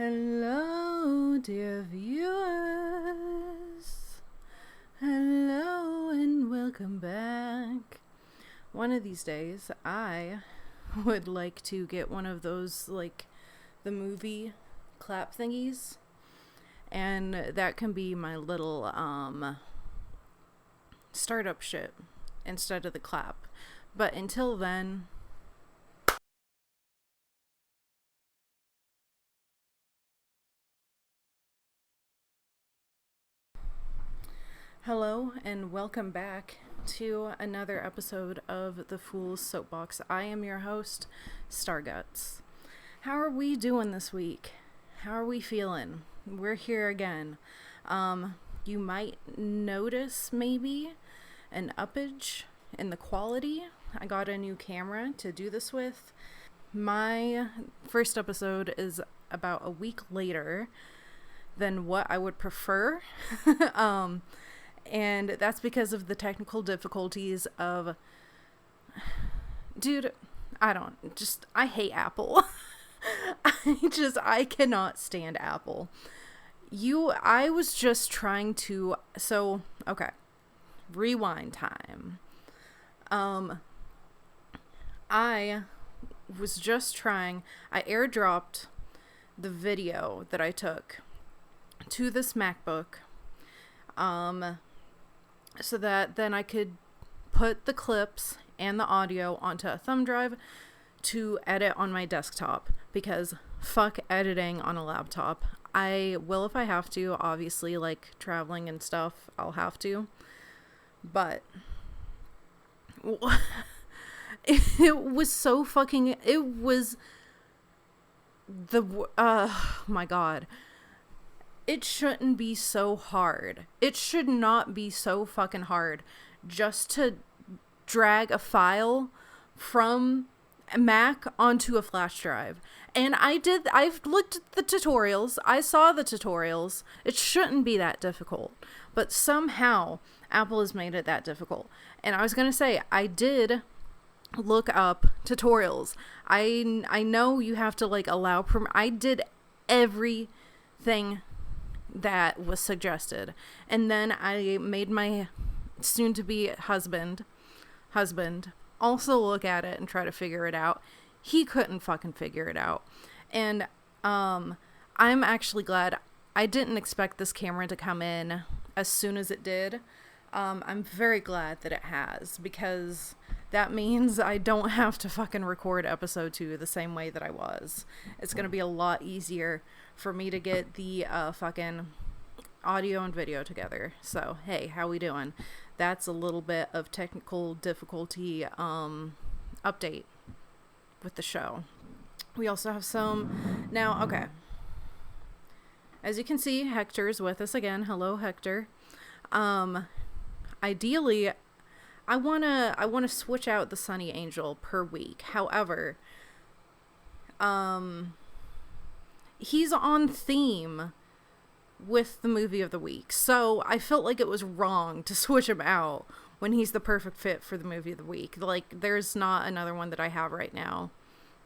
Hello, dear viewers. Hello and welcome back. One of these days, I would like to get one of those, like, the movie clap thingies. And that can be my little, startup shit instead of the clap. But until then, hello and welcome back to another episode of the Fool's Soapbox. I am your host, Stargutzzz. How are we doing this week? How are we feeling? We're here again. You might notice maybe an uppage in the quality. I got a new camera to do this with. My first episode is about a week later than what I would prefer. And that's because of the technical difficulties of, dude, I hate Apple. I cannot stand Apple. I was just trying to, okay, rewind time. I was just trying, I airdropped the video that I took to this MacBook, so that then I could put the clips and the audio onto a thumb drive to edit on my desktop, because fuck editing on a laptop. I will if I have to, obviously, like traveling and stuff, I'll have to, but it was so fucking, it was my god. It shouldn't be so hard. It should not be so fucking hard just to drag a file from a Mac onto a flash drive. And I've looked at the tutorials. I saw the tutorials. It shouldn't be that difficult. But somehow Apple has made it that difficult. And I was going to say, I did look up tutorials. I know you have to like allow I did everything that was suggested, and then I made my soon-to-be husband also look at it and try to figure it out. He couldn't fucking figure it out, and I'm actually glad. I didn't expect this camera to come in as soon as it did. I'm very glad that it has, because that means I don't have to fucking record episode 2 the same way that I was. It's gonna be a lot easier for me to get the fucking audio and video together. So, hey, how we doing? That's a little bit of technical difficulty update with the show. We also have some now, okay. As you can see, Hector's with us again. Hello, Hector. Ideally, I wanna switch out the Sunny Angel per week. However, he's on theme with the movie of the week, so I felt like it was wrong to switch him out when he's the perfect fit for the movie of the week. Like, there's not another one that I have right now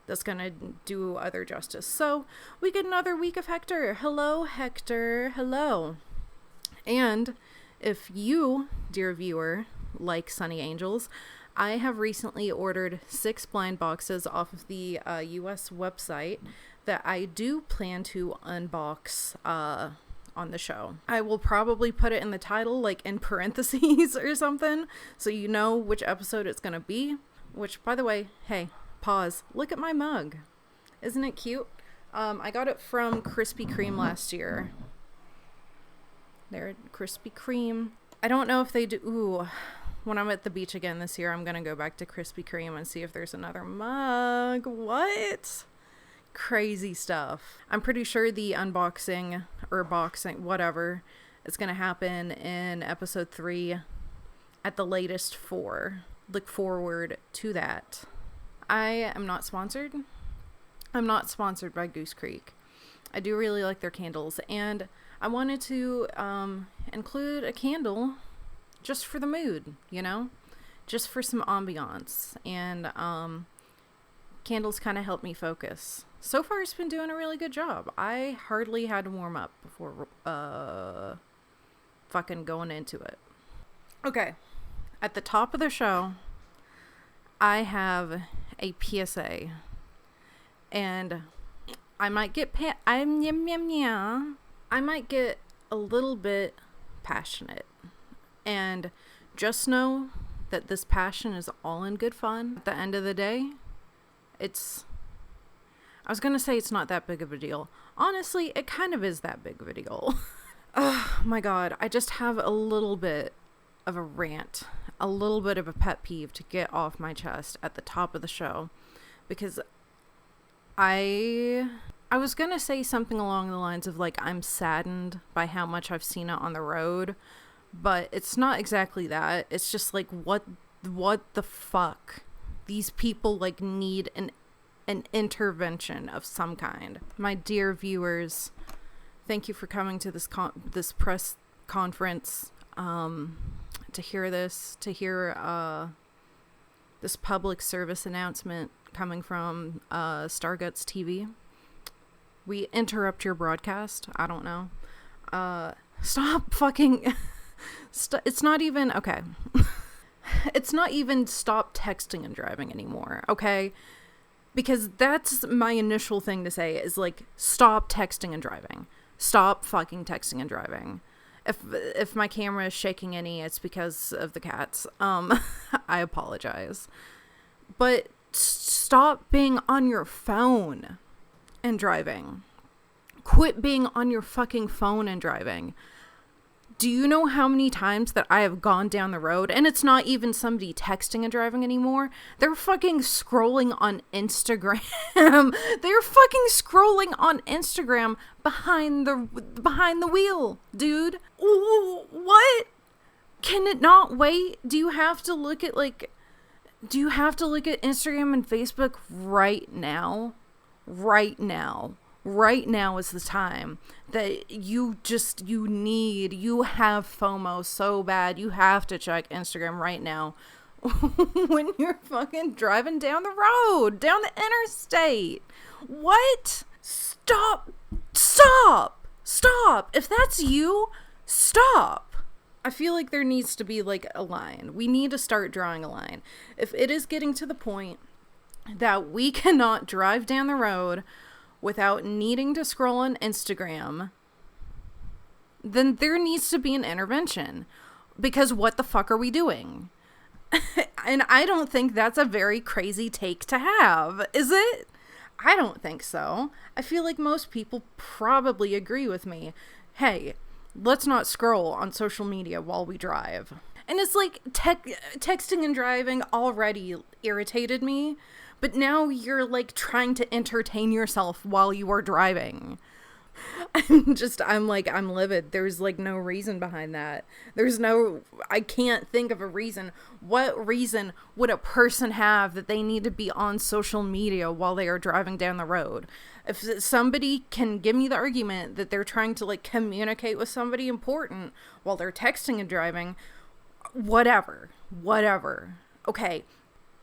that's gonna do other justice. So we get another week of Hector. Hello, Hector. Hello. And if you, dear viewer, like Sunny Angels, I have recently ordered 6 blind boxes off of the US website that I do plan to unbox on the show. I will probably put it in the title, like in parentheses or something, so you know which episode it's gonna be. Which, by the way, hey, pause. Look at my mug. Isn't it cute? I got it from Krispy Kreme last year. There, Krispy Kreme. I don't know if they do. Ooh, when I'm at the beach again this year, I'm gonna go back to Krispy Kreme and see if there's another mug. What? Crazy stuff. I'm pretty sure the unboxing or boxing, whatever, is gonna happen in episode 3 at the latest 4. Look forward to that. I am not sponsored. I'm not sponsored by Goose Creek. I do really like their candles, and I wanted to include a candle just for the mood, you know? Just for some ambiance. And candles kind of help me focus. So far, it's been doing a really good job. I hardly had to warm up before fucking going into it. Okay, at the top of the show, I have a PSA, and I might get I might get a little bit passionate, and just know that this passion is all in good fun. At the end of the day, I was gonna say it's not that big of a deal. Honestly, it kind of is that big of a deal. Oh my god, I just have a little bit of a rant, a little bit of a pet peeve to get off my chest at the top of the show, because I was gonna say something along the lines of like, I'm saddened by how much I've seen it on the road, but it's not exactly that. It's just like, what the fuck? These people like need an intervention of some kind. My dear viewers, thank you for coming to this press conference to hear this public service announcement coming from Stargutzzz TV. We interrupt your broadcast. I don't know. Stop fucking... it's not even... Okay. It's not even stop texting and driving anymore, okay? Because that's my initial thing to say is like, stop texting and driving. Stop fucking texting and driving. If my camera is shaking any, it's because of the cats. I apologize. But stop being on your phone and driving. Quit being on your fucking phone and driving. Do you know how many times that I have gone down the road, and it's not even somebody texting and driving anymore? They're fucking scrolling on Instagram. They're fucking scrolling on Instagram behind the wheel, dude. Ooh, what? Can it not wait? Do you have to look at Instagram and Facebook right now? Right now. Right now is the time that you have FOMO so bad. You have to check Instagram right now when you're fucking driving down the road, down the interstate. What? Stop. If that's you, stop. I feel like there needs to be like a line. We need to start drawing a line. If it is getting to the point that we cannot drive down the road without needing to scroll on Instagram, then there needs to be an intervention. Because what the fuck are we doing? And I don't think that's a very crazy take to have, is it? I don't think so. I feel like most people probably agree with me. Hey, let's not scroll on social media while we drive. And it's like texting and driving already irritated me. But now you're like trying to entertain yourself while you are driving. I'm livid. There's like no reason behind that. I can't think of a reason. What reason would a person have that they need to be on social media while they are driving down the road? If somebody can give me the argument that they're trying to like communicate with somebody important while they're texting and driving, whatever. Okay.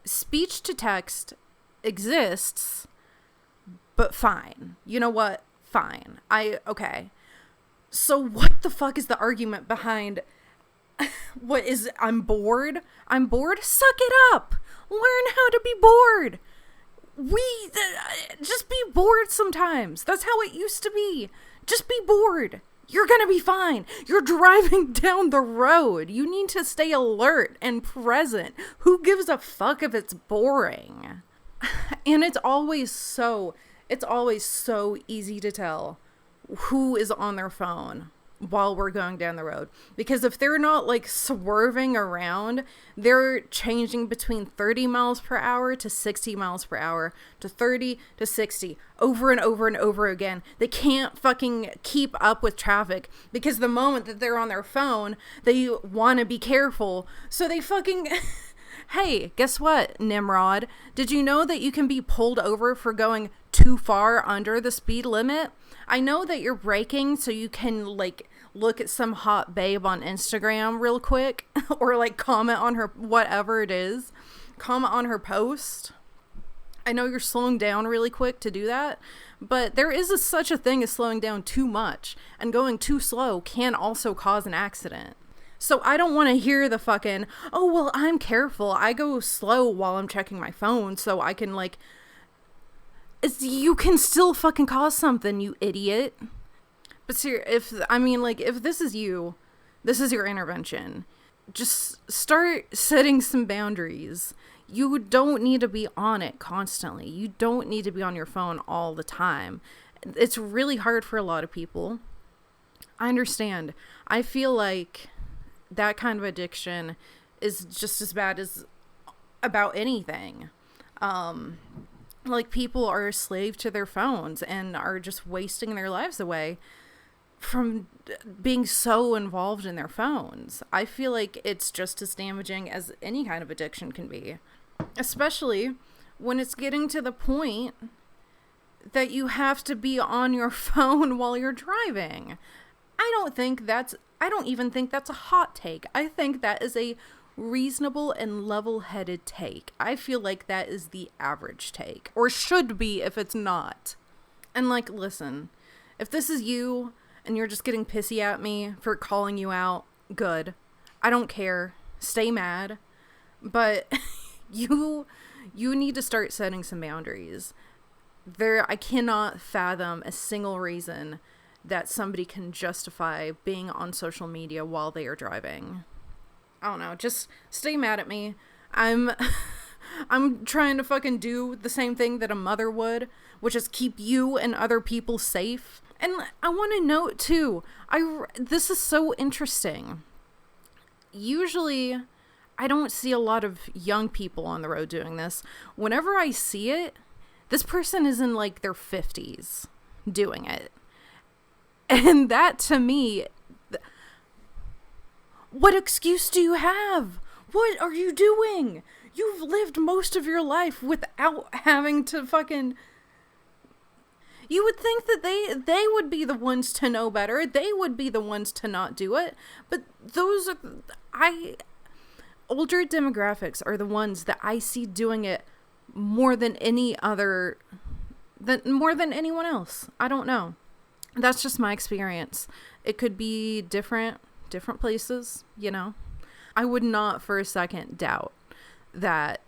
Speech to text exists, but fine. You know what? Fine. Okay. So what the fuck is the argument behind I'm bored? Suck it up. Learn how to be bored. Just be bored sometimes. That's how it used to be. Just be bored. You're gonna be fine. You're driving down the road. You need to stay alert and present. Who gives a fuck if it's boring? And it's always so easy to tell who is on their phone while we're going down the road. Because if they're not like swerving around, they're changing between 30 miles per hour to 60 miles per hour to 30 to 60 over and over and over again. They can't fucking keep up with traffic because the moment that they're on their phone, they want to be careful. So they fucking... Hey, guess what, Nimrod? Did you know that you can be pulled over for going too far under the speed limit? I know that you're braking so you can, like, look at some hot babe on Instagram real quick or, like, comment on her, whatever it is. Comment on her post. I know you're slowing down really quick to do that, but there is such a thing as slowing down too much, and going too slow can also cause an accident. So I don't want to hear the fucking, oh, well, I'm careful. I go slow while I'm checking my phone so I can, like, you can still fucking cause something, you idiot. But if this is you, this is your intervention. Just start setting some boundaries. You don't need to be on it constantly. You don't need to be on your phone all the time. It's really hard for a lot of people. I understand. I feel like that kind of addiction is just as bad as about anything. Like, people are a slave to their phones and are just wasting their lives away from being so involved in their phones. I feel like it's just as damaging as any kind of addiction can be, especially when it's getting to the point that you have to be on your phone while you're driving. I don't even think that's a hot take. I think that is a reasonable and level-headed take. I feel like that is the average take, or should be if it's not. And, like, listen, if this is you and you're just getting pissy at me for calling you out, good. I don't care. Stay mad. But you need to start setting some boundaries. I cannot fathom a single reason that somebody can justify being on social media while they are driving. I don't know, just stay mad at me. I'm trying to fucking do the same thing that a mother would, which is keep you and other people safe. And I want to note too, this is so interesting. Usually, I don't see a lot of young people on the road doing this. Whenever I see it, this person is in, like, their 50s doing it. And that, to me, what excuse do you have? What are you doing? You've lived most of your life without having to fucking... You would think that they would be the ones to know better. They would be the ones to not do it. But older demographics are the ones that I see doing it more than anyone else. I don't know. That's just my experience. It could be different places, you know. I would not for a second doubt that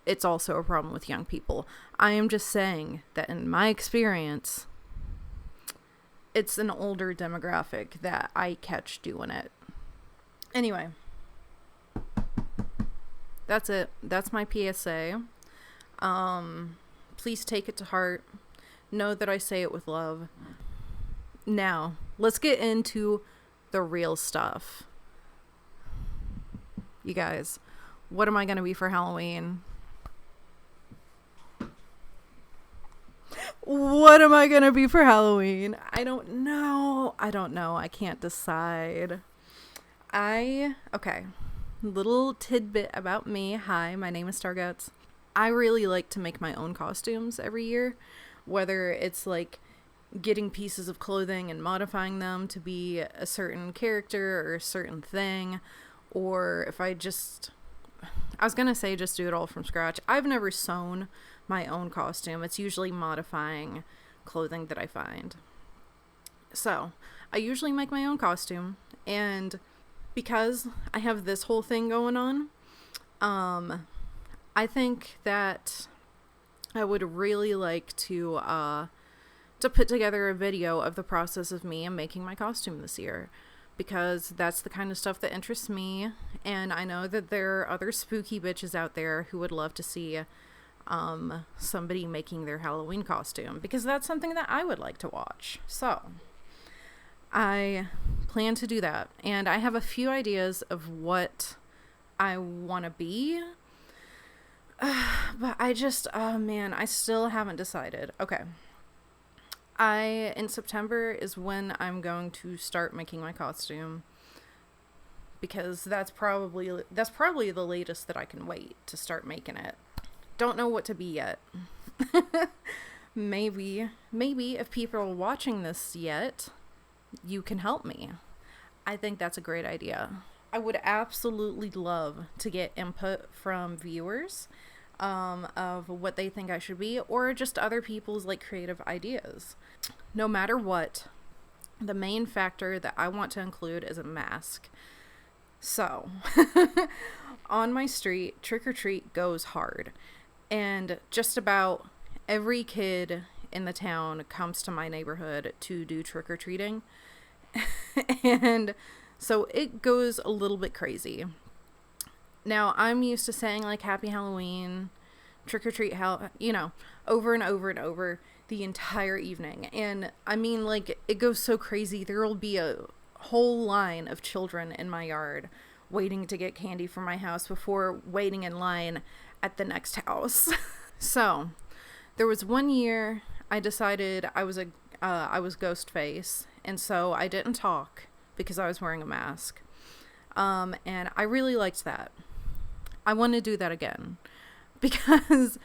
it's also a problem with young people. I am just saying that in my experience, it's an older demographic that I catch doing it. Anyway, that's it. That's my PSA. Please take it to heart. Know that I say it with love. Now, let's get into the real stuff. You guys, what am I going to be for Halloween? What am I going to be for Halloween? I don't know. I can't decide. Okay. Little tidbit about me. Hi, my name is Stargutzzz. I really like to make my own costumes every year. Whether it's like getting pieces of clothing and modifying them to be a certain character or a certain thing, or if I was gonna say just do it all from scratch. I've never sewn my own costume. It's usually modifying clothing that I find. So I usually make my own costume, and because I have this whole thing going on, I think that I would really like to put together a video of the process of me and making my costume this year, because that's the kind of stuff that interests me, and I know that there are other spooky bitches out there who would love to see somebody making their Halloween costume, because that's something that I would like to watch. So I plan to do that, and I have a few ideas of what I want to be, but I still haven't decided. Okay. In September is when I'm going to start making my costume, because that's probably the latest that I can wait to start making it. Don't know what to be yet. Maybe if people are watching this yet, you can help me. I think that's a great idea. I would absolutely love to get input from viewers. of what they think I should be, or just other people's like creative ideas. No matter what, the main factor that I want to include is a mask. So, on my street, trick or treat goes hard. And just about every kid in the town comes to my neighborhood to do trick or treating. And so it goes a little bit crazy. Now, I'm used to saying, like, Happy Halloween, trick or treat, over and over and over the entire evening. And I mean, like, it goes so crazy. There will be a whole line of children in my yard waiting to get candy from my house before waiting in line at the next house. So, there was one year I decided I was Ghostface, and so I didn't talk because I was wearing a mask. And I really liked that. I want to do that again because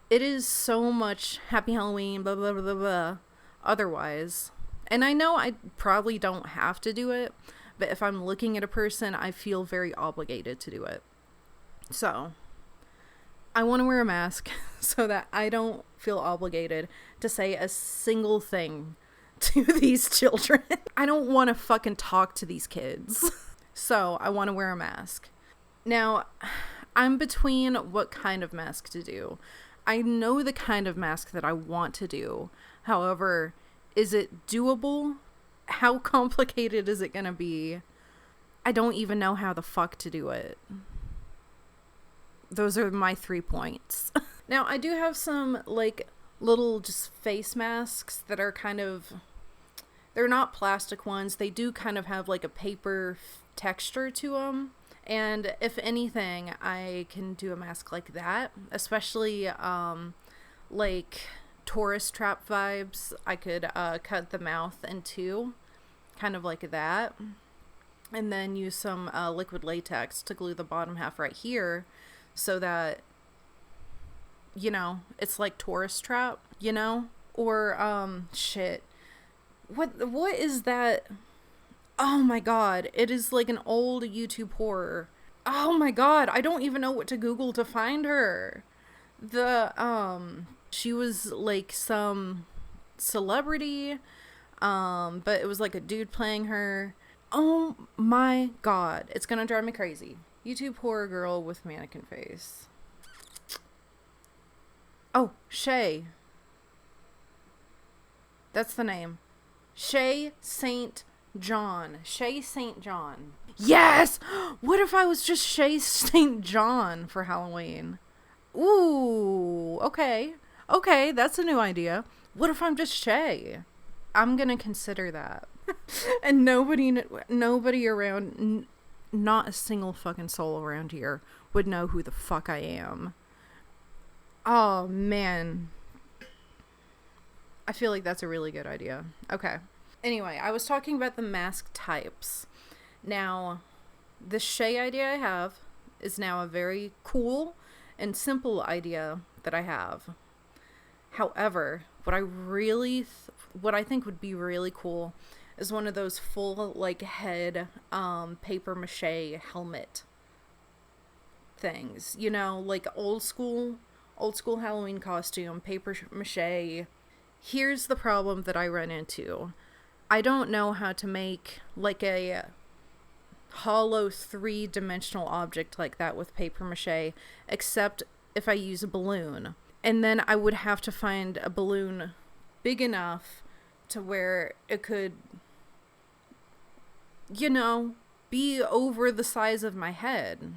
it is so much Happy Halloween, blah, blah, blah, blah, blah, otherwise. And I know I probably don't have to do it, but if I'm looking at a person, I feel very obligated to do it. So, I want to wear a mask so that I don't feel obligated to say a single thing to these children. I don't want to fucking talk to these kids. So, I want to wear a mask. Now, I'm between what kind of mask to do. I know the kind of mask that I want to do. However, is it doable? How complicated is it going to be? I don't even know how the fuck to do it. Those are my 3 points. Now, I do have some, like, little just face masks that are kind of... They're not plastic ones. They do kind of have, like, a paper texture to them. And if anything, I can do a mask like that. Especially, like, tourist trap vibes. I could cut the mouth in two. Kind of like that. And then use some liquid latex to glue the bottom half right here. So that, it's like tourist trap, Or, shit. What is that? Oh my god, it is like an old YouTube horror. Oh my god, I don't even know what to Google to find her. She was like some celebrity, but it was like a dude playing her. Oh my god, it's gonna drive me crazy. YouTube horror girl with mannequin face. Oh, Shay. That's the name. Shay St. John. Shay St. John. Yes! What if I was just Shay St. John for Halloween? Ooh, okay. Okay, that's a new idea. What if I'm just Shay? I'm gonna consider that. And nobody around, not a single fucking soul around here would know who the fuck I am. Oh, man. I feel like that's a really good idea. Okay. Anyway, I was talking about the mask types. Now, the Shay idea I have is now a very cool and simple idea that I have. However, what I think would be really cool is one of those full, like, head, paper mache helmet things. Like old school Halloween costume, paper mache. Here's the problem that I run into. I don't know how to make, like, a hollow 3-dimensional object like that with paper mache, except if I use a balloon. And then I would have to find a balloon big enough to where it could, be over the size of my head.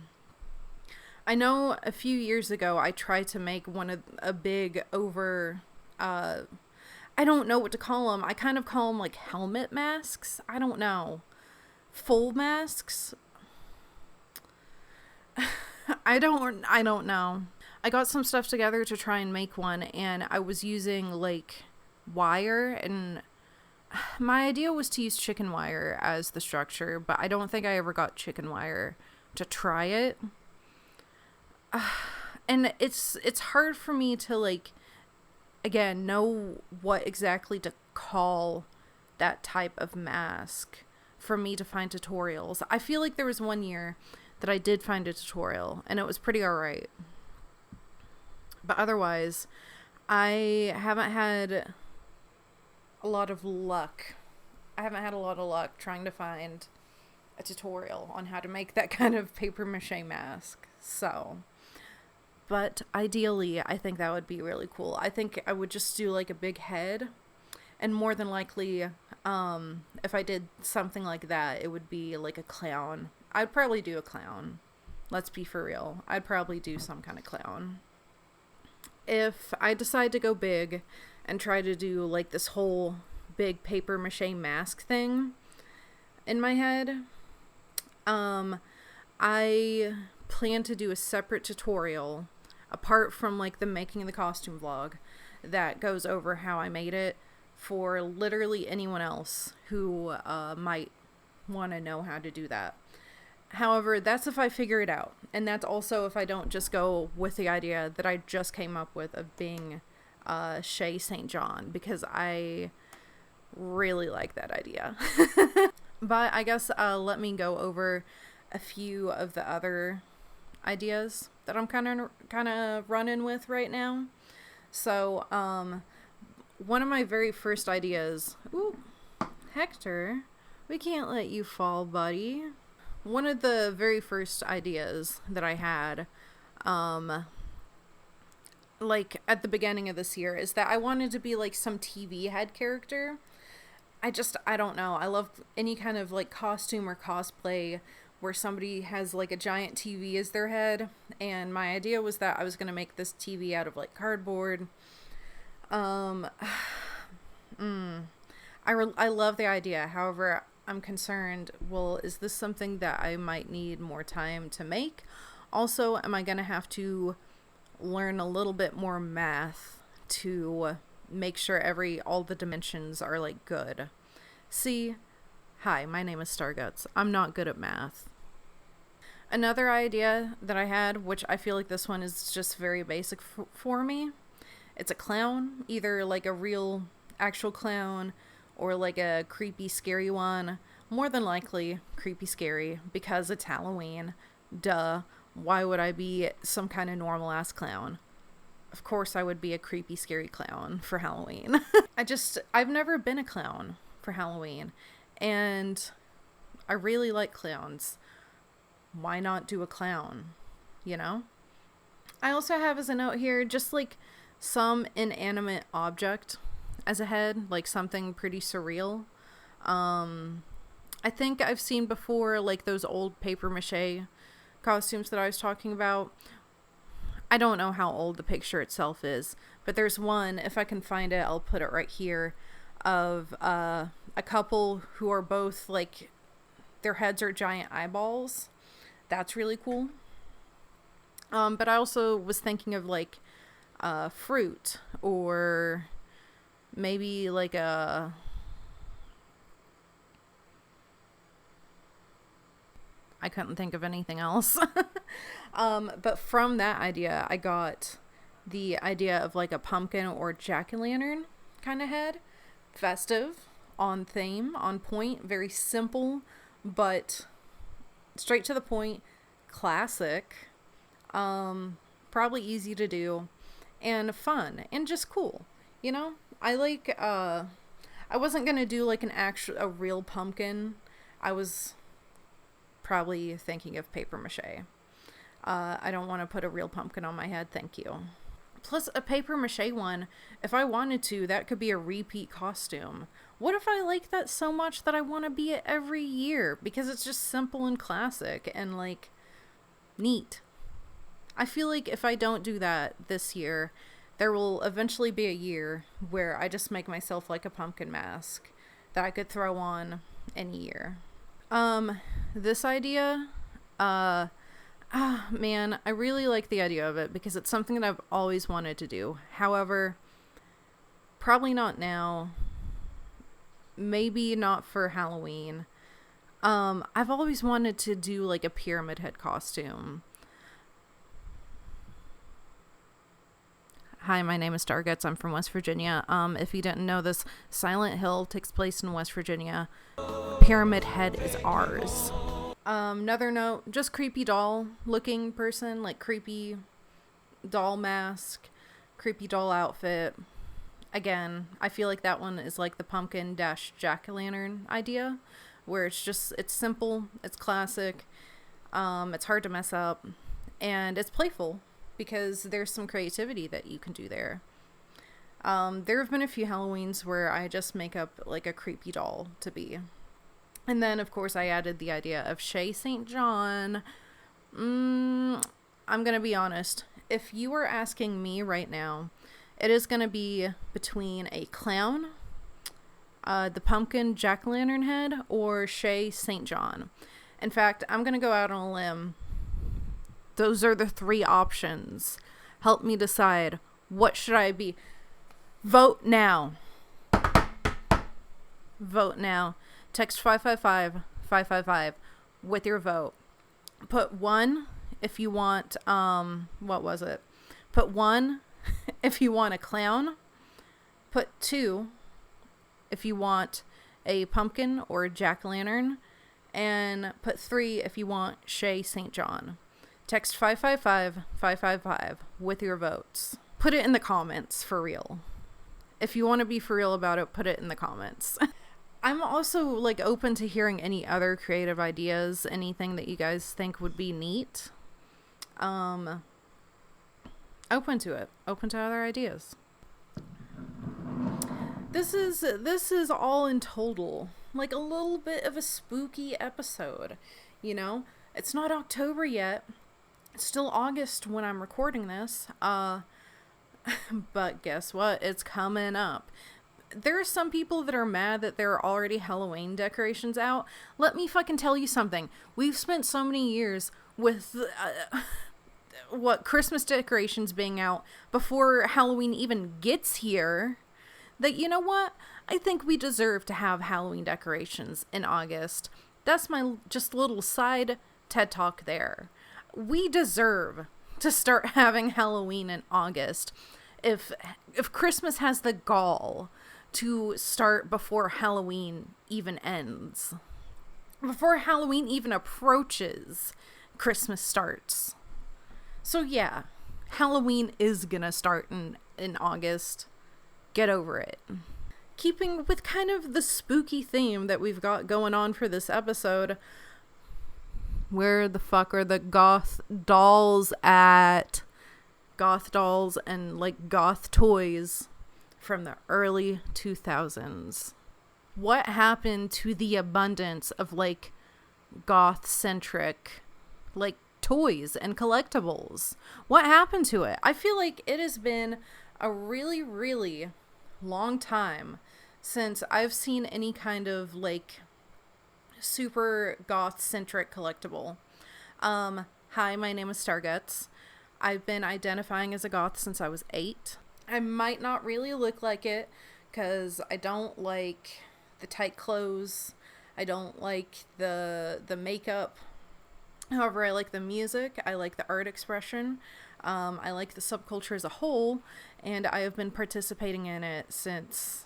I know a few years ago I tried to make a big over, I don't know what to call them. I kind of call them like helmet masks. I don't know. Full masks? I don't know. I got some stuff together to try and make one, and I was using like wire, and my idea was to use chicken wire as the structure, but I don't think I ever got chicken wire to try it. And it's hard for me to, like, again, know what exactly to call that type of mask for me to find tutorials. I feel like there was one year that I did find a tutorial, and it was pretty alright. But otherwise, I haven't had a lot of luck. I haven't had a lot of luck trying to find a tutorial on how to make that kind of paper mache mask. So, but ideally, I think that would be really cool. I think I would just do like a big head, and more than likely, if I did something like that, it would be like a clown. I'd probably do a clown. Let's be for real. I'd probably do some kind of clown. If I decide to go big and try to do like this whole big paper mache mask thing in my head, I plan to do a separate tutorial apart from like the making of the costume vlog that goes over how I made it for literally anyone else who might want to know how to do that. However, that's if I figure it out. And that's also if I don't just go with the idea that I just came up with of being Shay St. John, because I really like that idea. But I guess let me go over a few of the other ideas that I'm kind of running with right now. So, one of my very first ideas... Ooh, Hector, we can't let you fall, buddy. One of the very first ideas that I had, like, at the beginning of this year, is that I wanted to be, like, some TV head character. I don't know. I love any kind of, like, costume or cosplay where somebody has, like, a giant TV as their head, and my idea was that I was going to make this TV out of, like, cardboard. I love the idea. However, I'm concerned, well, is this something that I might need more time to make? Also, am I going to have to learn a little bit more math to make sure all the dimensions are, like, good? See, hi, my name is Stargutzzz. I'm not good at math. Another idea that I had, which I feel like this one is just very basic for me, it's a clown, either like a real actual clown or like a creepy scary one. More than likely creepy scary, because it's Halloween. Duh. Why would I be some kind of normal ass clown? Of course I would be a creepy scary clown for Halloween. I've never been a clown for Halloween, and I really like clowns. Why not do a clown, you know? I also have as a note here, just like some inanimate object as a head, like something pretty surreal. I think I've seen before, like, those old paper mache costumes that I was talking about. I don't know how old the picture itself is, but there's one, if I can find it, I'll put it right here, of a couple who are both, like, their heads are giant eyeballs. That's really cool. But I also was thinking of, like, fruit, or maybe like a... I couldn't think of anything else. But from that idea, I got the idea of like a pumpkin or jack-o'-lantern kind of head. Festive, on theme, on point, very simple, but straight to the point, classic, probably easy to do, and fun, and just cool, you know? I like, I wasn't gonna do like a real pumpkin. I was probably thinking of paper mache. I don't want to put a real pumpkin on my head, thank you. Plus, a paper mache one, if I wanted to, that could be a repeat costume. What if I like that so much that I want to be it every year? Because it's just simple and classic and, like, neat. I feel like if I don't do that this year, there will eventually be a year where I just make myself, like, a pumpkin mask that I could throw on any year. This idea, man, I really like the idea of it because it's something that I've always wanted to do. However, probably not now. Maybe not for Halloween. I've always wanted to do like a pyramid head costume. Hi, my name is Stargutzzz. I'm from West Virginia. If you didn't know this, Silent Hill takes place in West Virginia. Pyramid Head is ours. Another note, just creepy doll looking person, like creepy doll mask. creepy doll outfit. Again, I feel like that one is like the pumpkin dash jack-o'-lantern idea, where it's simple, it's classic, it's hard to mess up, and it's playful because there's some creativity that you can do there. There have been a few Halloweens where I just make up like a creepy doll to be. And then, of course, I added the idea of Shay St. John. I'm going to be honest. If you were asking me right now, it is going to be between a clown, the pumpkin jack-o'-lantern head, or Shay St. John. In fact, I'm going to go out on a limb. Those are the 3 options. Help me decide. What should I be? Vote now. Vote now. Text 555-555 with your vote. Put 1 if you want, what was it? Put 1 if you want a clown. Put 2 if you want a pumpkin or a jack-o'-lantern. And put 3 if you want Shay St. John. Text 555-555 with your votes. Put it in the comments for real. If you want to be for real about it, put it in the comments. I'm also like open to hearing any other creative ideas, anything that you guys think would be neat. Open to it. Open to other ideas. This is all in total like a little bit of a spooky episode, you know? It's not October yet. It's still August when I'm recording this. But guess what? It's coming up. There are some people that are mad that there are already Halloween decorations out. Let me fucking tell you something. We've spent so many years with Christmas decorations being out before Halloween even gets here, that you know what? I think we deserve to have Halloween decorations in August. That's my just little side TED Talk there. We deserve to start having Halloween in August. If Christmas has the gall to start before Halloween even ends, before Halloween even approaches, Christmas starts. So yeah, Halloween is gonna start in August. Get over it. Keeping with kind of the spooky theme that we've got going on for this episode, where the fuck are the goth dolls at? Goth dolls and like goth toys from the early 2000s. What happened to the abundance of like goth centric like toys and collectibles? What happened to it? I feel like it has been a really, really long time since I've seen any kind of like super goth centric collectible. Hi, my name is Stargutzzz. I've been identifying as a goth since I was 8. I might not really look like it because I don't like the tight clothes. I don't like the makeup. However, I like the music. I like the art expression. I like the subculture as a whole, and I have been participating in it since,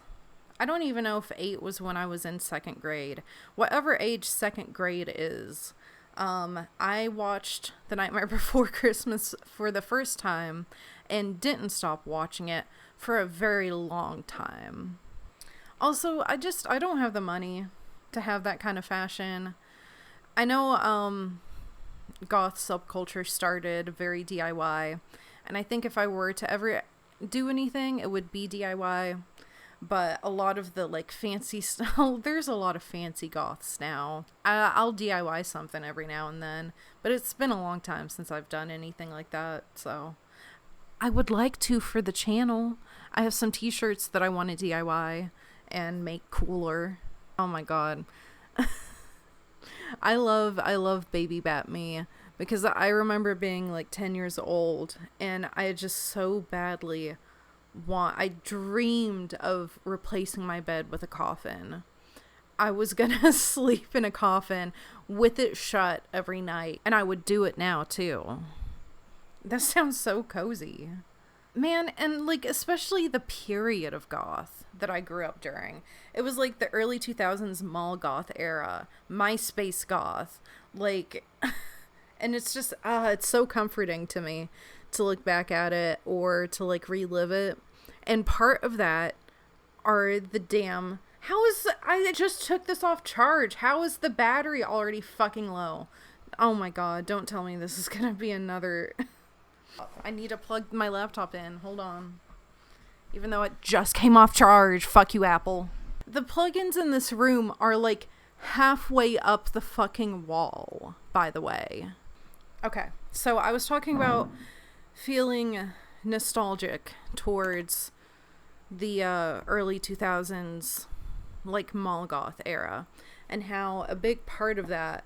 I don't even know if 8 was when I was in 2nd grade. Whatever age 2nd grade is. I watched The Nightmare Before Christmas for the first time and didn't stop watching it for a very long time. Also, I don't have the money to have that kind of fashion. I know, goth subculture started very DIY, and I think if I were to ever do anything, it would be DIY. But a lot of the like fancy stuff, there's a lot of fancy goths now. I'll DIY something every now and then, but it's been a long time since I've done anything like that. So I would like to for the channel. I have some t-shirts that I want to DIY and make cooler. Oh my god. I love Baby Bat Me because I remember being like 10 years old and I just so badly I dreamed of replacing my bed with a coffin. I was gonna sleep in a coffin with it shut every night, and I would do it now too. That sounds so cozy. Man, and like especially the period of goth that I grew up during. It was like the early 2000s mall goth era, MySpace goth, like and it's just it's so comforting to me to look back at it or to like relive it. And part of that are the damn, I just took this off charge. How is the battery already fucking low? Oh my god, don't tell me this is gonna be another... I need to plug my laptop in. Hold on. Even though it just came off charge. Fuck you, Apple. The plugins in this room are like halfway up the fucking wall, by the way. Okay, so I was talking about feeling nostalgic towards the early 2000s, like mall goth era, and how a big part of that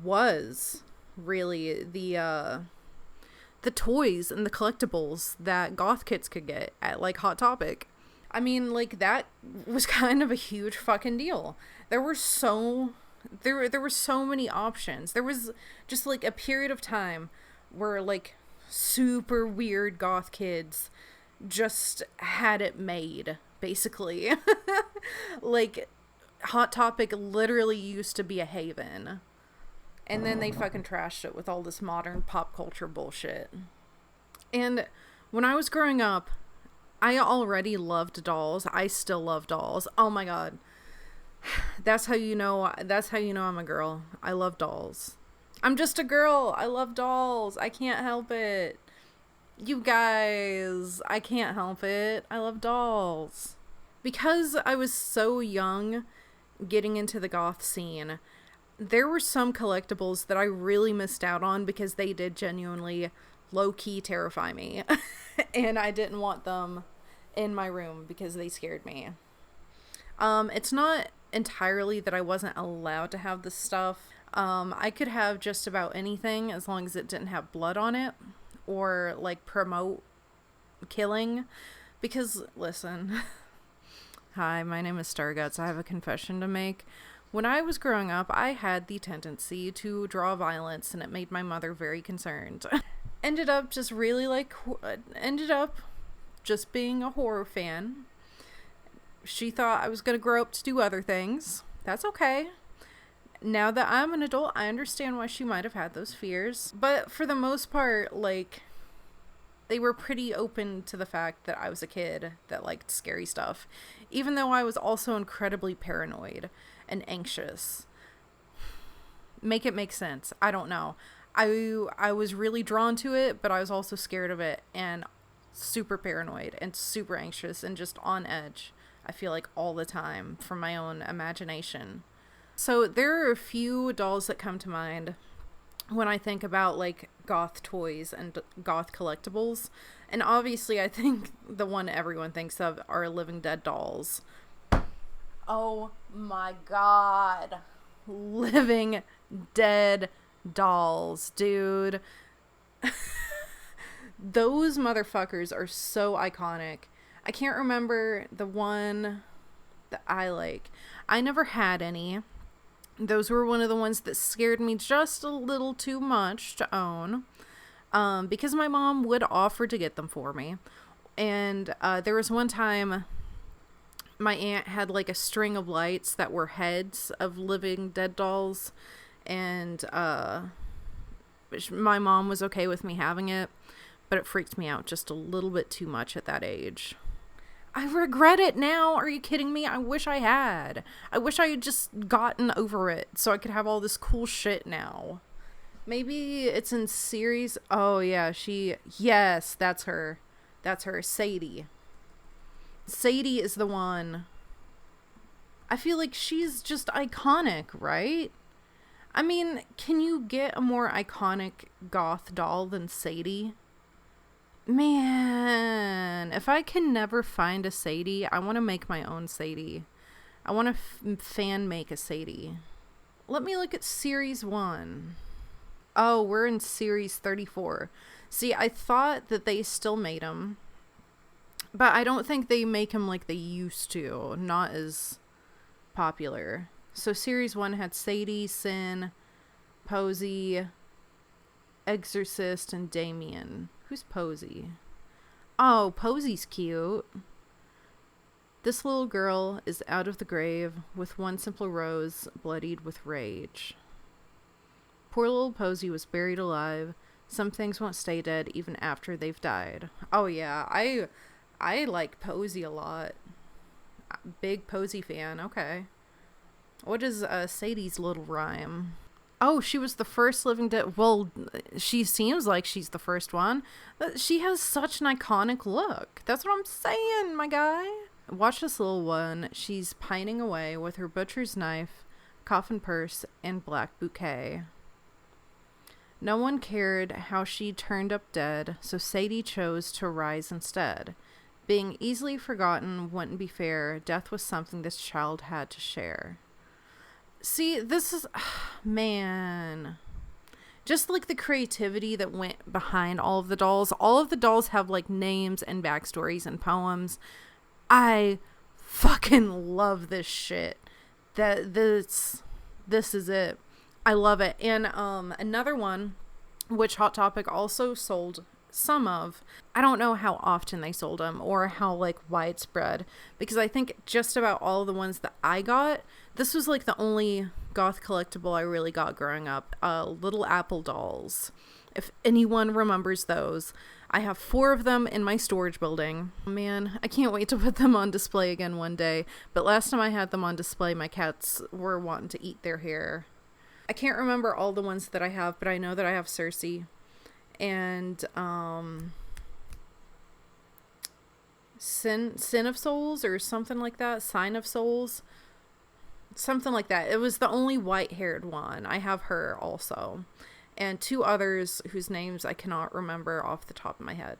was really the toys and the collectibles that goth kids could get at like Hot Topic. I mean, like, that was kind of a huge fucking deal. There were so many options. There was just like a period of time where like super weird goth kids just had it made, basically. Like, Hot Topic literally used to be a haven. And then they fucking trashed it with all this modern pop culture bullshit. And when I was growing up, I already loved dolls. I still love dolls. Oh my god. That's how you know I'm a girl. I love dolls. I'm just a girl. I love dolls. I can't help it. You guys, I can't help it. I love dolls. Because I was so young getting into the goth scene, there were some collectibles that I really missed out on because they did genuinely low-key terrify me. And I didn't want them in my room because they scared me. It's not entirely that I wasn't allowed to have this stuff. I could have just about anything as long as it didn't have blood on it or like promote killing. Because, listen, hi, my name is Stargutzzz. I have a confession to make. When I was growing up, I had the tendency to draw violence, and it made my mother very concerned. Ended up just being a horror fan. She thought I was going to grow up to do other things. That's okay. Now that I'm an adult, I understand why she might have had those fears. But for the most part, like, they were pretty open to the fact that I was a kid that liked scary stuff. Even though I was also incredibly paranoid and anxious. Make it make sense. I don't know. I was really drawn to it, but I was also scared of it and super paranoid and super anxious and just on edge. I feel like all the time from my own imagination. So there are a few dolls that come to mind when I think about like goth toys and goth collectibles. And obviously I think the one everyone thinks of are Living Dead dolls. Oh my god. Living Dead dolls, dude. Those motherfuckers are so iconic. I can't remember the one that I like. I never had any. Those were one of the ones that scared me just a little too much to own. Because my mom would offer to get them for me. And there was one time my aunt had like a string of lights that were heads of Living Dead dolls. And my mom was okay with me having it. But it freaked me out just a little bit too much at that age. I regret it now. Are you kidding me? I wish I had. I wish I had just gotten over it so I could have all this cool shit now. Maybe it's in series. Oh, yeah. Yes, that's her. That's her. Sadie. Sadie is the one. I feel like she's just iconic, right? I mean, can you get a more iconic goth doll than Sadie? Man, if I can never find a Sadie, I want to make my own Sadie. I want to fan make a Sadie. Let me look at series 1. Oh, we're in series 34. See, I thought that they still made them, but I don't think they make them like they used to. Not as popular. So series 1 had Sadie, Sin, Posey, Exorcist, and Damien. Who's Posey? Oh, Posey's cute. This little girl is out of the grave with one simple rose, bloodied with rage. Poor little Posey was buried alive, Some things won't stay dead even after they've died. Oh yeah, I like Posey a lot. Big Posey fan. Okay. What is Sadie's little rhyme? Oh, she was the first living dead. Well, she seems like she's the first one. She has such an iconic look. That's what I'm saying, my guy. Watch this little one. She's pining away with her butcher's knife, coffin purse, and black bouquet. No one cared how she turned up dead, so Sadie chose to rise instead. Being easily forgotten wouldn't be fair. Death was something this child had to share. See, this is... man. Just like the creativity that went behind all of the dolls. All of the dolls have like names and backstories and poems. I fucking love this shit. This is it. I love it. And another one, which Hot Topic also sold some of. I don't know how often they sold them or how like widespread, because I think just about all the ones that I got, this was like the only goth collectible I really got growing up. Little Apple dolls. If anyone remembers those. I have 4 of them in my storage building. Man, I can't wait to put them on display again one day. But last time I had them on display, my cats were wanting to eat their hair. I can't remember all the ones that I have, but I know that I have Cersei. And Sin of Souls or something like that. Sign of Souls. Something like that. It was the only white-haired one. I have her also. And 2 others whose names I cannot remember off the top of my head.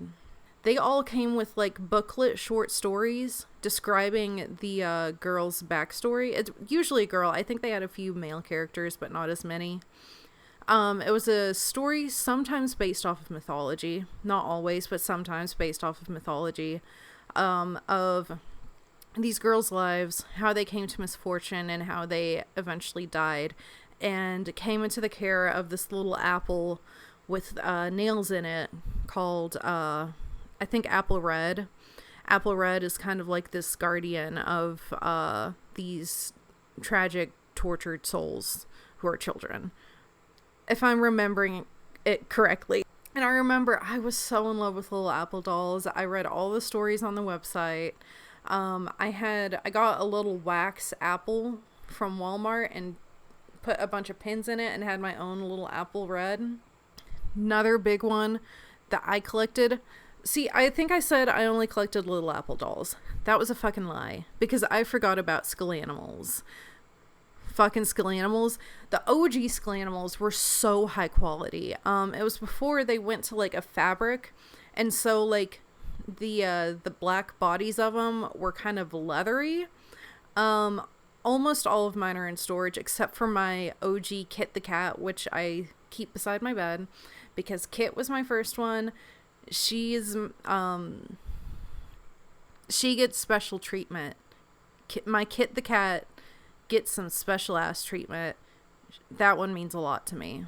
They all came with like booklet short stories describing the girl's backstory. It's usually a girl. I think they had a few male characters, but not as many. It was a story sometimes based off of mythology. Not always, but sometimes based off of mythology. Of these girls' lives, how they came to misfortune, and how they eventually died. And came into the care of this little apple with nails in it called, I think, Apple Red. Apple Red is kind of like this guardian of these tragic, tortured souls who are children. If I'm remembering it correctly. And I remember I was so in love with little apple dolls. I read all the stories on the website. I got a little wax apple from Walmart and put a bunch of pins in it and had my own little Apple Red. Another big one that I collected. See, I think I said I only collected little apple dolls. That was a fucking lie, because I forgot about Skull-animals. Fucking Skull-animals. The OG Skull-animals were so high quality. It was before they went to like a fabric, and so like the black bodies of them were kind of leathery. Almost all of mine are in storage, except for my OG Kit the cat, which I keep beside my bed, because Kit was my first one. She gets special treatment. My Kit the cat gets some special ass treatment. That one means a lot to me.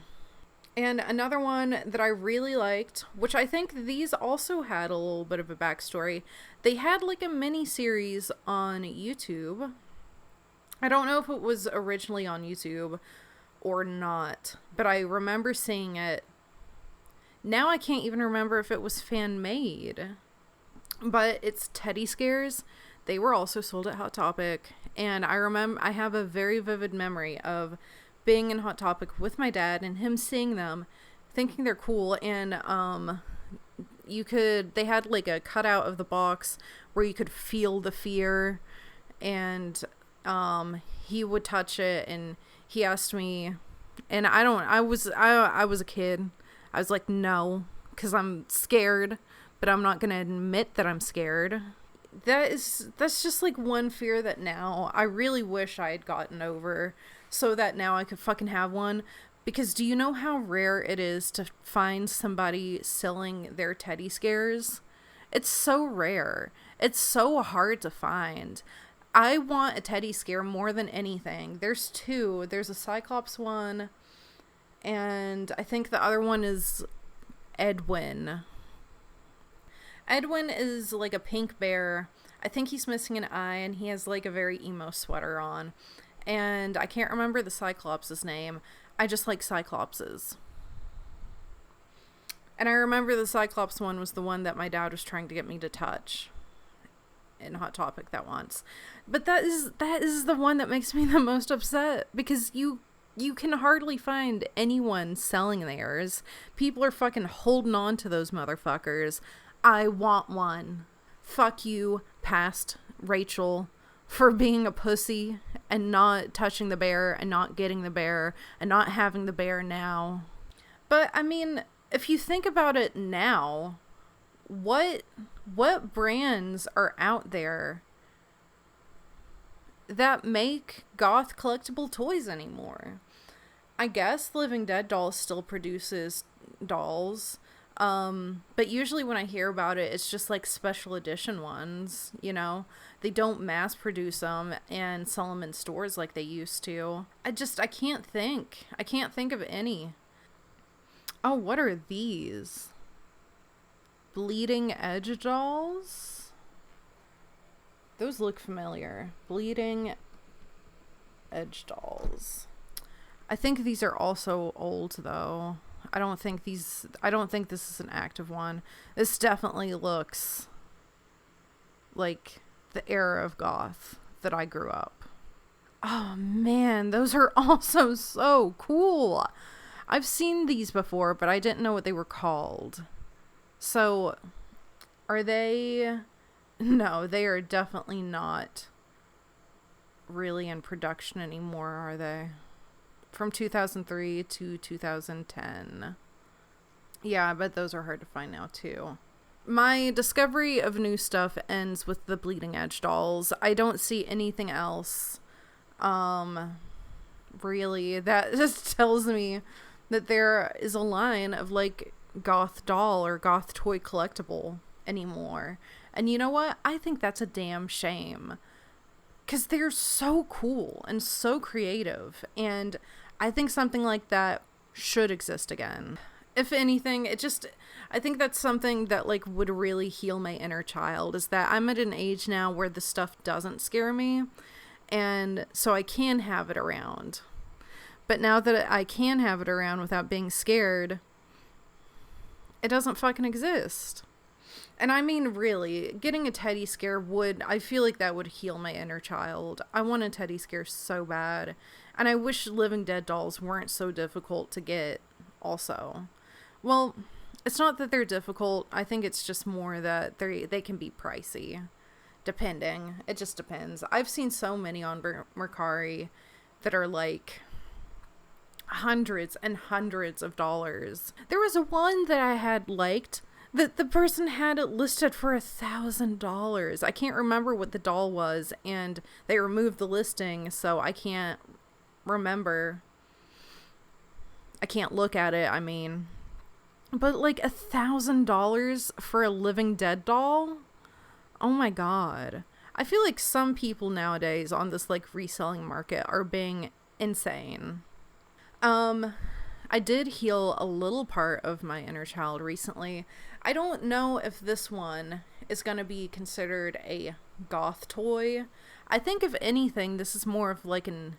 And another one that I really liked, which I think these also had a little bit of a backstory. They had like a mini series on YouTube. I don't know if it was originally on YouTube or not, but I remember seeing it. Now I can't even remember if it was fan made, but it's Teddy Scares. They were also sold at Hot Topic, and I have a very vivid memory of being in Hot Topic with my dad and him seeing them, thinking they're cool, and they had like a cutout of the box where you could feel the fear, and he would touch it, and he asked me, and I was a kid. I was like, no, because I'm scared, but I'm not going to admit that I'm scared. That's just like one fear that now I really wish I had gotten over, so that now I could fucking have one. Because do you know how rare it is to find somebody selling their Teddy Scares? It's so rare. It's so hard to find. I want a Teddy Scare more than anything. There's 2. There's a Cyclops one, and I think the other one is Edwin. Edwin is like a pink bear. I think he's missing an eye, and he has like a very emo sweater on. And I can't remember the Cyclops' name. I just like Cyclopses. And I remember the Cyclops one was the one that my dad was trying to get me to touch in Hot Topic that once. But that is the one that makes me the most upset, because you can hardly find anyone selling theirs. People are fucking holding on to those motherfuckers. I want one. Fuck you, past Rachel, for being a pussy and not touching the bear and not getting the bear and not having the bear now. But I mean, if you think about it now, what brands are out there that make goth collectible toys anymore? I guess Living Dead Dolls still produces dolls, but usually when I hear about it, it's just like special edition ones, you know? They don't mass produce them and sell them in stores like they used to. I can't think of any. Oh, what are these? Bleeding Edge dolls? Those look familiar. Bleeding Edge dolls. I think these are also old, though. I don't think this is an active one. This definitely looks like the era of goth that I grew up. Oh man, those are also so cool. I've seen these before, but I didn't know what they were called. So, are they... No, they are definitely not really in production anymore, are they? From 2003 to 2010. Yeah, I bet those are hard to find now, too. My discovery of new stuff ends with the Bleeding Edge dolls. I don't see anything else. Really, that just tells me that there is a line of, like, goth doll or goth toy collectible anymore. And you know what? I think that's a damn shame. Because they're so cool and so creative. And I think something like that should exist again. If anything, I think that's something that, like, would really heal my inner child, is that I'm at an age now where the stuff doesn't scare me, and so I can have it around. But now that I can have it around without being scared, it doesn't fucking exist. And I mean, really, getting a teddy scare I feel like that would heal my inner child. I want a teddy scare so bad. And I wish Living Dead dolls weren't so difficult to get also. Well, it's not that they're difficult. I think it's just more that they can be pricey. Depending. It just depends. I've seen so many on Mercari that are like hundreds and hundreds of dollars. There was one that I had liked that the person had it listed for $1,000. I can't remember what the doll was, and they removed the listing, so I can't remember. I can't look at it, I mean. But like $1,000 for a Living Dead doll? Oh my god. I feel like some people nowadays on this like reselling market are being insane. I did heal a little part of my inner child recently. I don't know if this one is going to be considered a goth toy. I think if anything, this is more of like an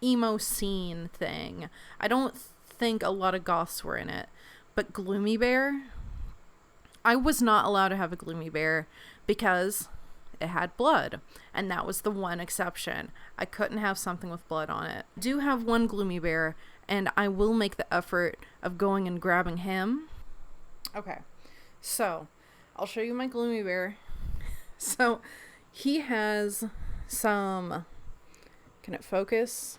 emo scene thing. I don't think a lot of goths were in it. But Gloomy Bear, I was not allowed to have a Gloomy Bear because it had blood, and that was the one exception. I couldn't have something with blood on it. I do have one Gloomy Bear, and I will make the effort of going and grabbing him. Okay, so I'll show you my Gloomy Bear. So he has some, can it focus?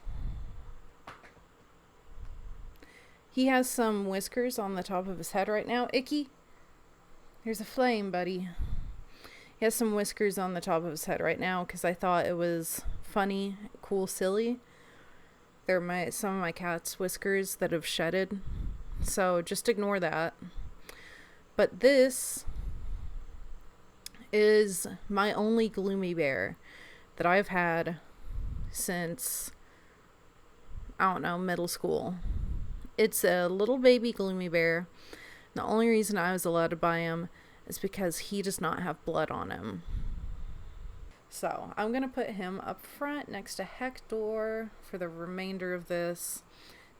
He has some whiskers on the top of his head right now. Icky, here's a flame, buddy. He has some whiskers on the top of his head right now because I thought it was funny, cool, silly. They're some of my cat's whiskers that have shedded. So just ignore that. But this is my only Gloomy Bear that I've had since, I don't know, middle school. It's a little baby Gloomy Bear. The only reason I was allowed to buy him is because he does not have blood on him. So I'm going to put him up front next to Hector for the remainder of this.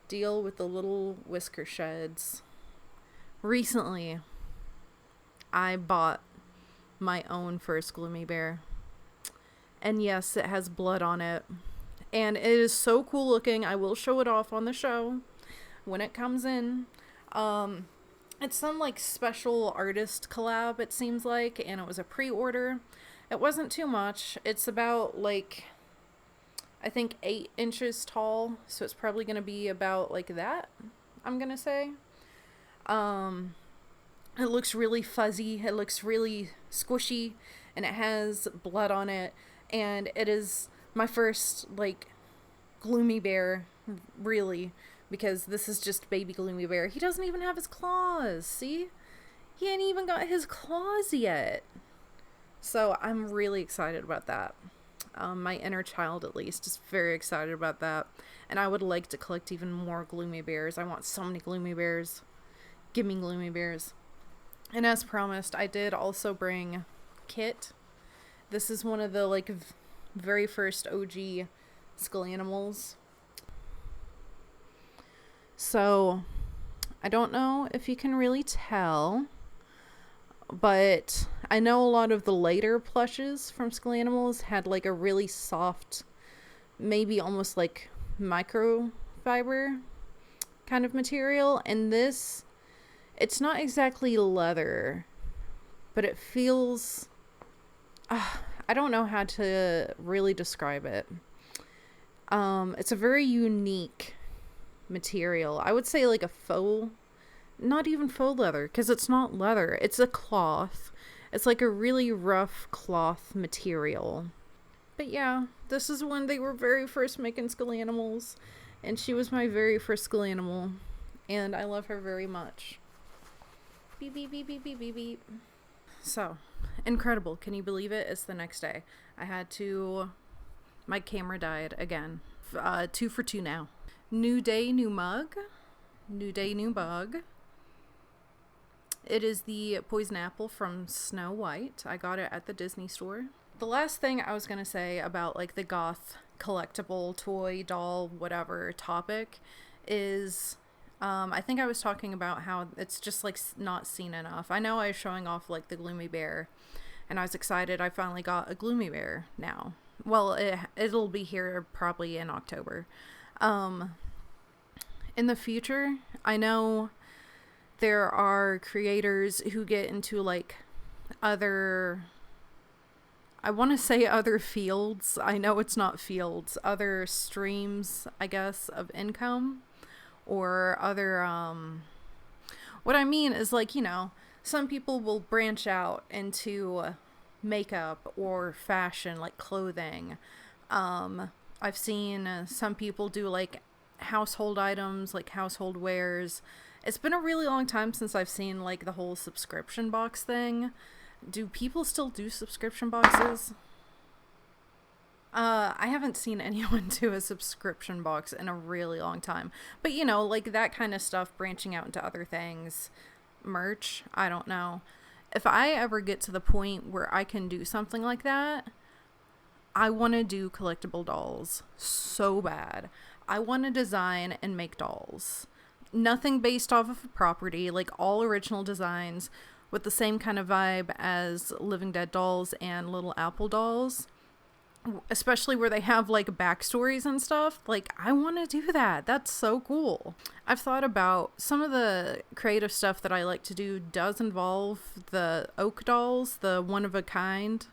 Deal with the little whisker sheds recently I bought my own first Gloomy Bear. And yes, it has blood on it. And it is so cool looking. I will show it off on the show when it comes in. It's some like special artist collab, it seems like, and it was a pre-order. It wasn't too much. It's about like, I think 8 inches tall, so it's probably gonna be about like that, I'm gonna say. It looks really fuzzy, it looks really squishy, and it has blood on it, and it is my first like Gloomy Bear, really, because this is just baby Gloomy Bear. He doesn't even have his claws, see? He ain't even got his claws yet. So I'm really excited about that. My inner child, at least, is very excited about that. And I would like to collect even more Gloomy Bears. I want so many Gloomy Bears. Give me Gloomy Bears. And as promised, I did also bring Kit. This is one of the like very first OG Skull-animals. So, I don't know if you can really tell, but I know a lot of the later plushes from Skull-animals had like a really soft, maybe almost like microfiber kind of material, and this, it's not exactly leather, but it feels, I don't know how to really describe it. It's a very unique material. I would say like a faux, not even faux leather, because it's not leather, it's a cloth. It's like a really rough cloth material. But yeah, this is when they were very first making Skull-animals, and she was my very first Skull-animal, and I love her very much. Beep beep beep beep beep beep beep. So incredible, can you believe it? It's the next day. My camera died again. 2 for 2 now. New day, new mug. New day, new bug. It is the poison apple from Snow White. I got it at the Disney store. The last thing I was going to say about like the goth collectible toy doll whatever topic is I think I was talking about how it's just like not seen enough. I know I was showing off like the Gloomy Bear, and I was excited I finally got a Gloomy Bear now. Well, it'll be here probably in October. In the future, I know there are creators who get into like other, I want to say other fields. I know it's not fields, other streams, I guess, of income, or other, what I mean is like, you know, some people will branch out into makeup or fashion, like clothing. I've seen some people do like household items, like household wares. It's been a really long time since I've seen like the whole subscription box thing. Do people still do subscription boxes? I haven't seen anyone do a subscription box in a really long time. But you know, like that kind of stuff, branching out into other things. Merch, I don't know. If I ever get to the point where I can do something like that, I want to do collectible dolls so bad. I want to design and make dolls. Nothing based off of a property, like all original designs with the same kind of vibe as Living Dead dolls and Little Apple dolls. Especially where they have like backstories and stuff. Like, I want to do that. That's so cool. I've thought about some of the creative stuff that I like to do does involve the oak dolls, the one of a kind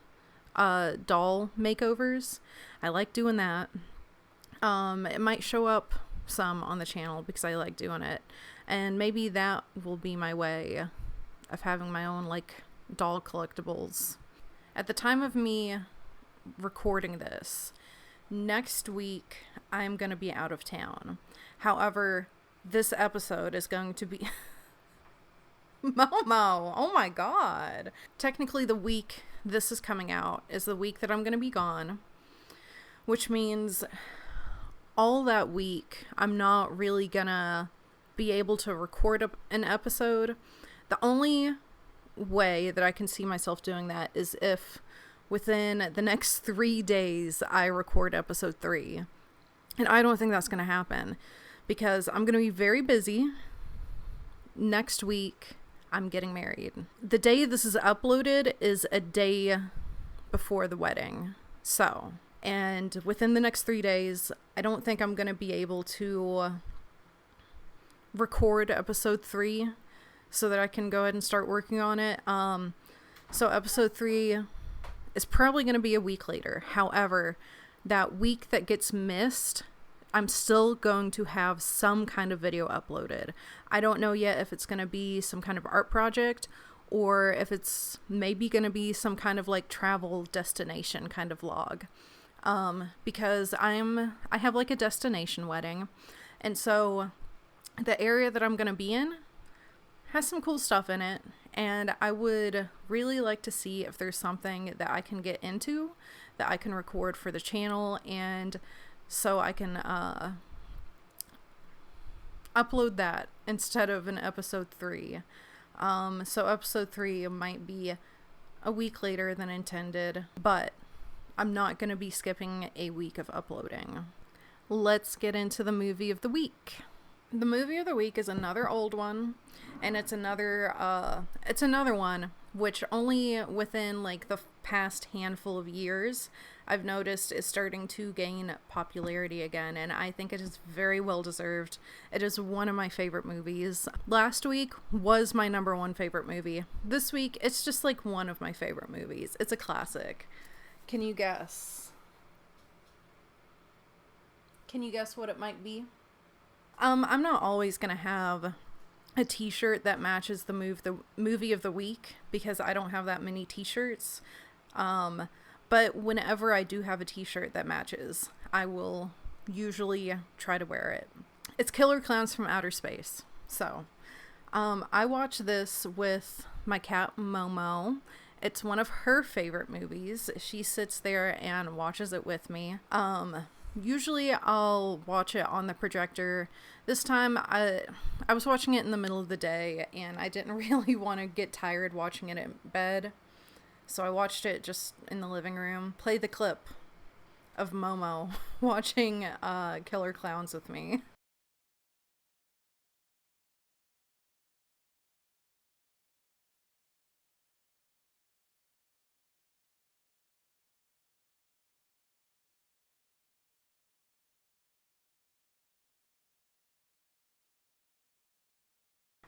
doll makeovers. I like doing that. It might show up some on the channel because I like doing it, and maybe that will be my way of having my own like doll collectibles. At the time of me recording this, next week I'm gonna be out of town. However, this episode is going to be Momo, oh my god. Technically the week this is coming out is the week that I'm gonna be gone, which means all that week I'm not really gonna be able to record an episode. The only way that I can see myself doing that is if within the next 3 days I record episode 3. And I don't think that's gonna happen because I'm gonna be very busy next week, I'm getting married. The day this is uploaded is a day before the wedding. So, and within the next 3 days, I don't think I'm going to be able to record episode 3 so that I can go ahead and start working on it. So episode 3 is probably going to be a week later. However, that week that gets missed, I'm still going to have some kind of video uploaded. I don't know yet if it's going to be some kind of art project or if it's maybe going to be some kind of like travel destination kind of vlog. Because I have like a destination wedding. And so the area that I'm going to be in has some cool stuff in it. And I would really like to see if there's something that I can get into that I can record for the channel, and so I can upload that instead of an episode 3. So episode 3 might be a week later than intended, but I'm not going to be skipping a week of uploading. Let's get into the movie of the week. The movie of the week is another old one, and it's another one which only within like the past handful of years I've noticed is starting to gain popularity again, and I think it is very well deserved. It is one of my favorite movies. Last week was my number 1 favorite movie. This week it's just like one of my favorite movies. It's a classic. Can you guess? Can you guess what it might be? I'm not always gonna have a t-shirt that matches the movie of the week because I don't have that many t-shirts. But whenever I do have a t-shirt that matches, I will usually try to wear it. It's Killer Klowns from Outer Space. So, I watch this with my cat Momo. It's one of her favorite movies. She sits there and watches it with me. Usually I'll watch it on the projector. This time I was watching it in the middle of the day and I didn't really want to get tired watching it in bed. So I watched it just in the living room. Play the clip of Momo watching Killer Klowns with me.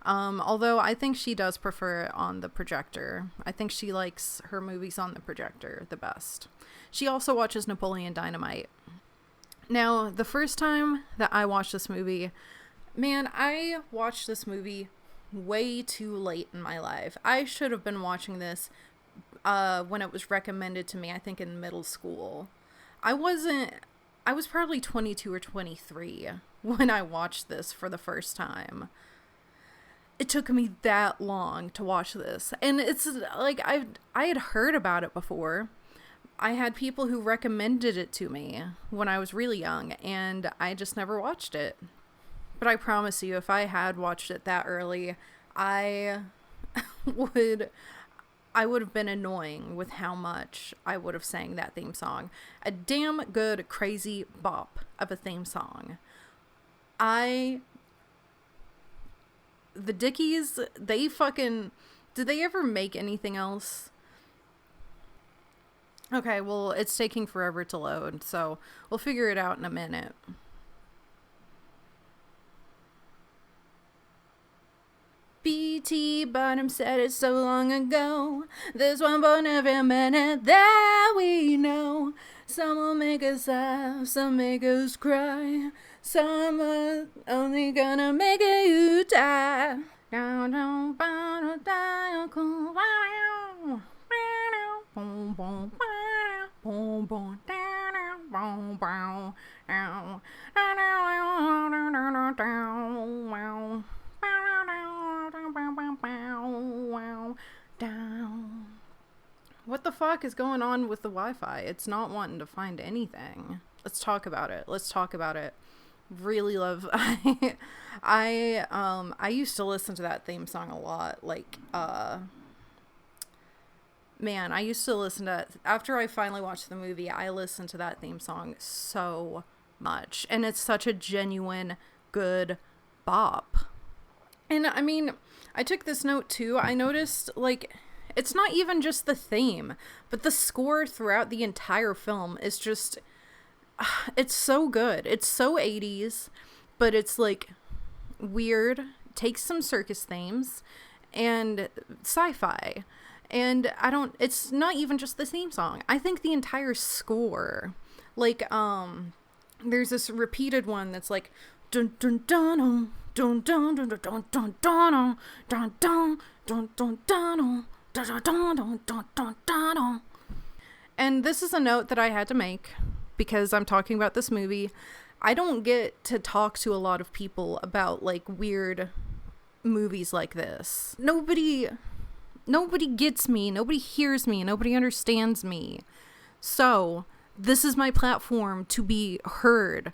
Although I think she does prefer it on the projector. I think she likes her movies on the projector the best. She also watches Napoleon Dynamite. Now, the first time that I watched this movie, man, I watched this movie way too late in my life. I should have been watching this when it was recommended to me, I think in middle school. I was probably 22 or 23 when I watched this for the first time. It took me that long to watch this. And it's like, I had heard about it before. I had people who recommended it to me when I was really young, and I just never watched it. But I promise you, if I had watched it that early, I would have been annoying with how much I would have sang that theme song. A damn good, crazy bop of a theme song. The Dickies, did they ever make anything else? Okay, well, it's taking forever to load, so we'll figure it out in a minute. B.T. Bottom said it so long ago. There's one born every minute that we know. Some will make us laugh, some make us cry. Some are only gonna make you die. What the fuck is going on with the Wi-Fi? It's not wanting to find anything. Let's talk about it. Really love I used to listen to that theme song a lot. Like man, I used to listen to it after I finally watched the movie. I listened to that theme song so much, and it's such a genuine good bop. And I mean, I took this note too. I noticed, like, it's not even just the theme, but the score throughout the entire film is just, it's so good. It's so 80s, but it's like weird, takes some circus themes and sci-fi. And it's not even just the theme song. I think the entire score, like, there's this repeated one that's like, dun dun dun dun dun dun dun dun dun dun dun dun dun dun dun dun dun dun. And this is a note that I had to make because I'm talking about this movie. I don't get to talk to a lot of people about like weird movies like this. Nobody gets me, nobody hears me, nobody understands me. So, this is my platform to be heard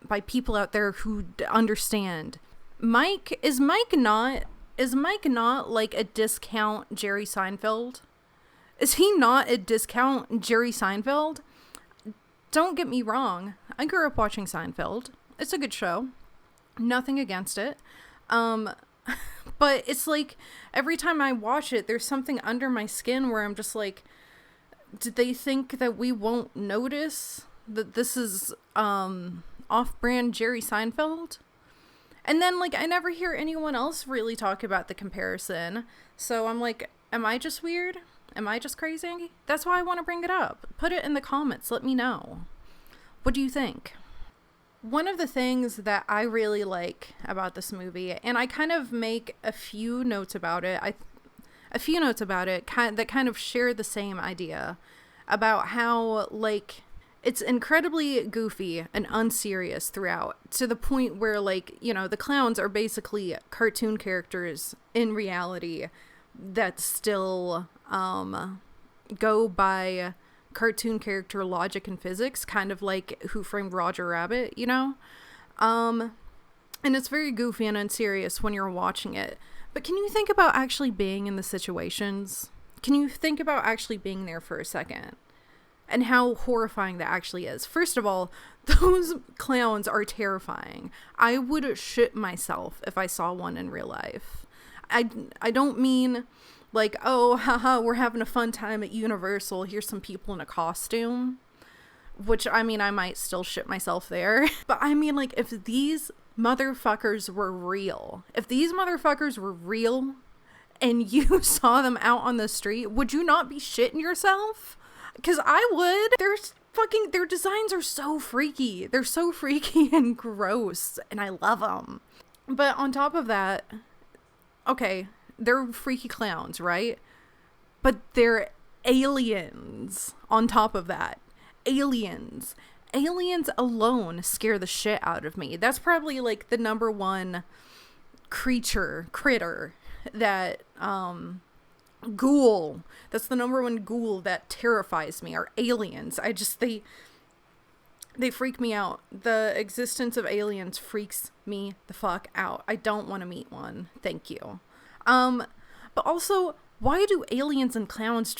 by people out there who understand. Is Mike not like a discount Jerry Seinfeld? Is he not a discount Jerry Seinfeld? Don't get me wrong. I grew up watching Seinfeld. It's a good show. Nothing against it. But it's like every time I watch it, there's something under my skin where I'm just like, did they think that we won't notice that this is off-brand Jerry Seinfeld? And then like I never hear anyone else really talk about the comparison. So I'm like, am I just weird? Am I just crazy? That's why I want to bring it up. Put it in the comments. Let me know. What do you think? One of the things that I really like about this movie, and I kind of make a few notes about it, that kind of share the same idea about how, like, it's incredibly goofy and unserious throughout, to the point where, like, you know, the clowns are basically cartoon characters in reality that still go by cartoon character logic and physics, kind of like Who Framed Roger Rabbit, you know? And it's very goofy and unserious when you're watching it. But can you think about actually being in the situations? Can you think about actually being there for a second? And how horrifying that actually is. First of all, those clowns are terrifying. I would shit myself if I saw one in real life. I don't mean like, oh, haha, we're having a fun time at Universal. Here's some people in a costume. Which, I mean, I might still shit myself there. But I mean, like, if these motherfuckers were real, and you saw them out on the street, would you not be shitting yourself? Because I would. Their designs are so freaky. They're so freaky and gross, and I love them. But on top of that, okay, they're freaky clowns, right? But they're aliens on top of that. Aliens alone scare the shit out of me. That's probably like the number one critter that ghoul. That's the number one ghoul that terrifies me, are aliens. They freak me out. The existence of aliens freaks me the fuck out. I don't want to meet one. Thank you. But also, why do aliens and clowns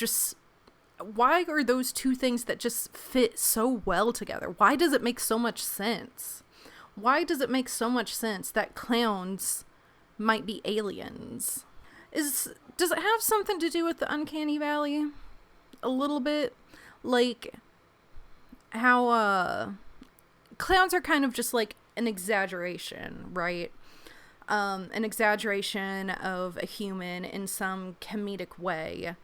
why are those two things that just fit so well together? Why does it make so much sense? Why does it make so much sense that clowns might be aliens? Does it have something to do with the uncanny valley? A little bit? Like, how, clowns are kind of just like an exaggeration, right? An exaggeration of a human in some comedic way.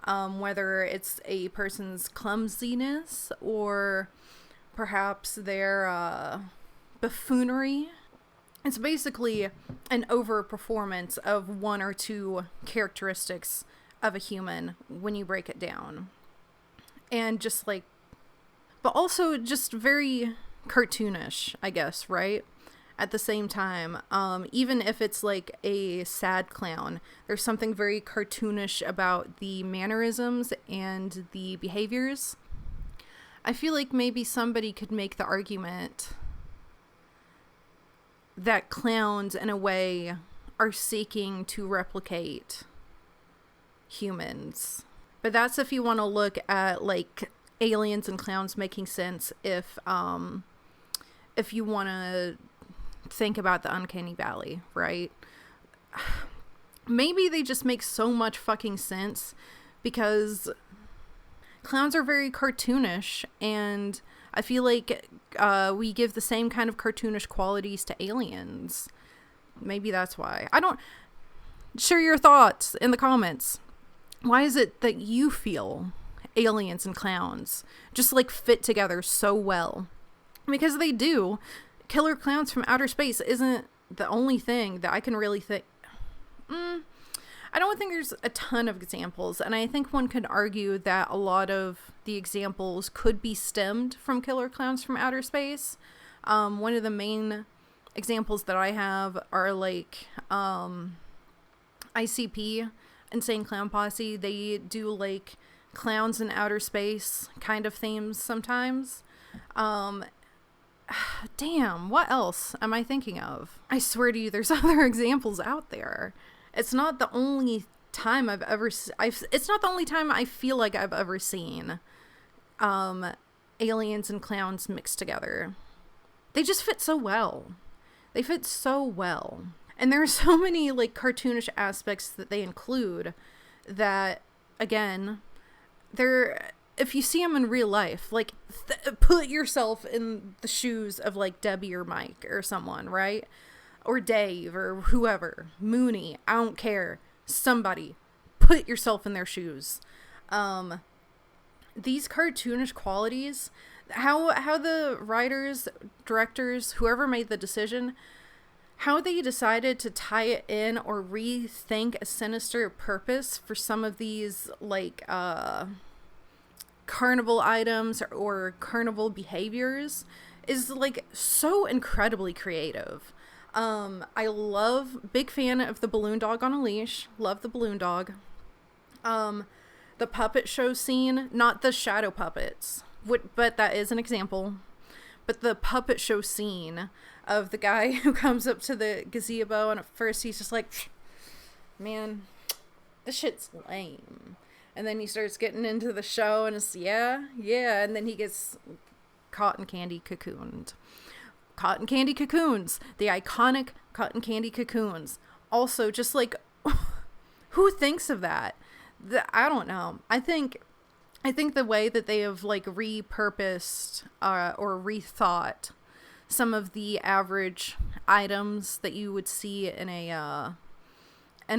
Whether it's a person's clumsiness or perhaps their buffoonery. It's basically an overperformance of one or two characteristics of a human when you break it down. And just like, but also just very cartoonish, I guess, right? At the same time, even if it's like a sad clown, there's something very cartoonish about the mannerisms and the behaviors. I feel like maybe somebody could make the argument that clowns, in a way, are seeking to replicate humans. But that's if you want to look at, like, aliens and clowns making sense if you want to think about the uncanny valley, right? maybe they just make so much fucking sense because clowns are very cartoonish, and I feel like we give the same kind of cartoonish qualities to aliens. Maybe that's why. I don't... Share your thoughts in the comments. Why is it that you feel aliens and clowns just like fit together so well? Because they do. Killer Klowns from Outer Space isn't the only thing that I can really think. I don't think there's a ton of examples, and I think one could argue that a lot of the examples could be stemmed from Killer Klowns from Outer Space. One of the main examples that I have are like ICP, Insane Clown Posse. They do like clowns in outer space kind of themes sometimes. Damn, what else am I thinking of? I swear to you, there's other examples out there. It's not the only time it's not the only time I feel like I've ever seen aliens and clowns mixed together. They just fit so well. They fit so well. And there are so many like cartoonish aspects that they include that, again, if you see them in real life, like put yourself in the shoes of like Debbie or Mike or someone, right? Or Dave or whoever, Mooney, I don't care. Somebody, put yourself in their shoes. These cartoonish qualities, how the writers, directors, whoever made the decision, how they decided to tie it in or rethink a sinister purpose for some of these like carnival items or carnival behaviors is like so incredibly creative. Big fan of the balloon dog on a leash. Love the balloon dog. The puppet show scene, not the shadow puppets, but that is an example. But the puppet show scene of the guy who comes up to the gazebo and at first he's just like, man, this shit's lame. And then he starts getting into the show and it's, yeah. And then he gets cotton candy cocooned. Cotton candy cocoons. The iconic cotton candy cocoons. Also, just like, who thinks of that? I don't know. I think the way that they have like repurposed or rethought some of the average items that you would see in a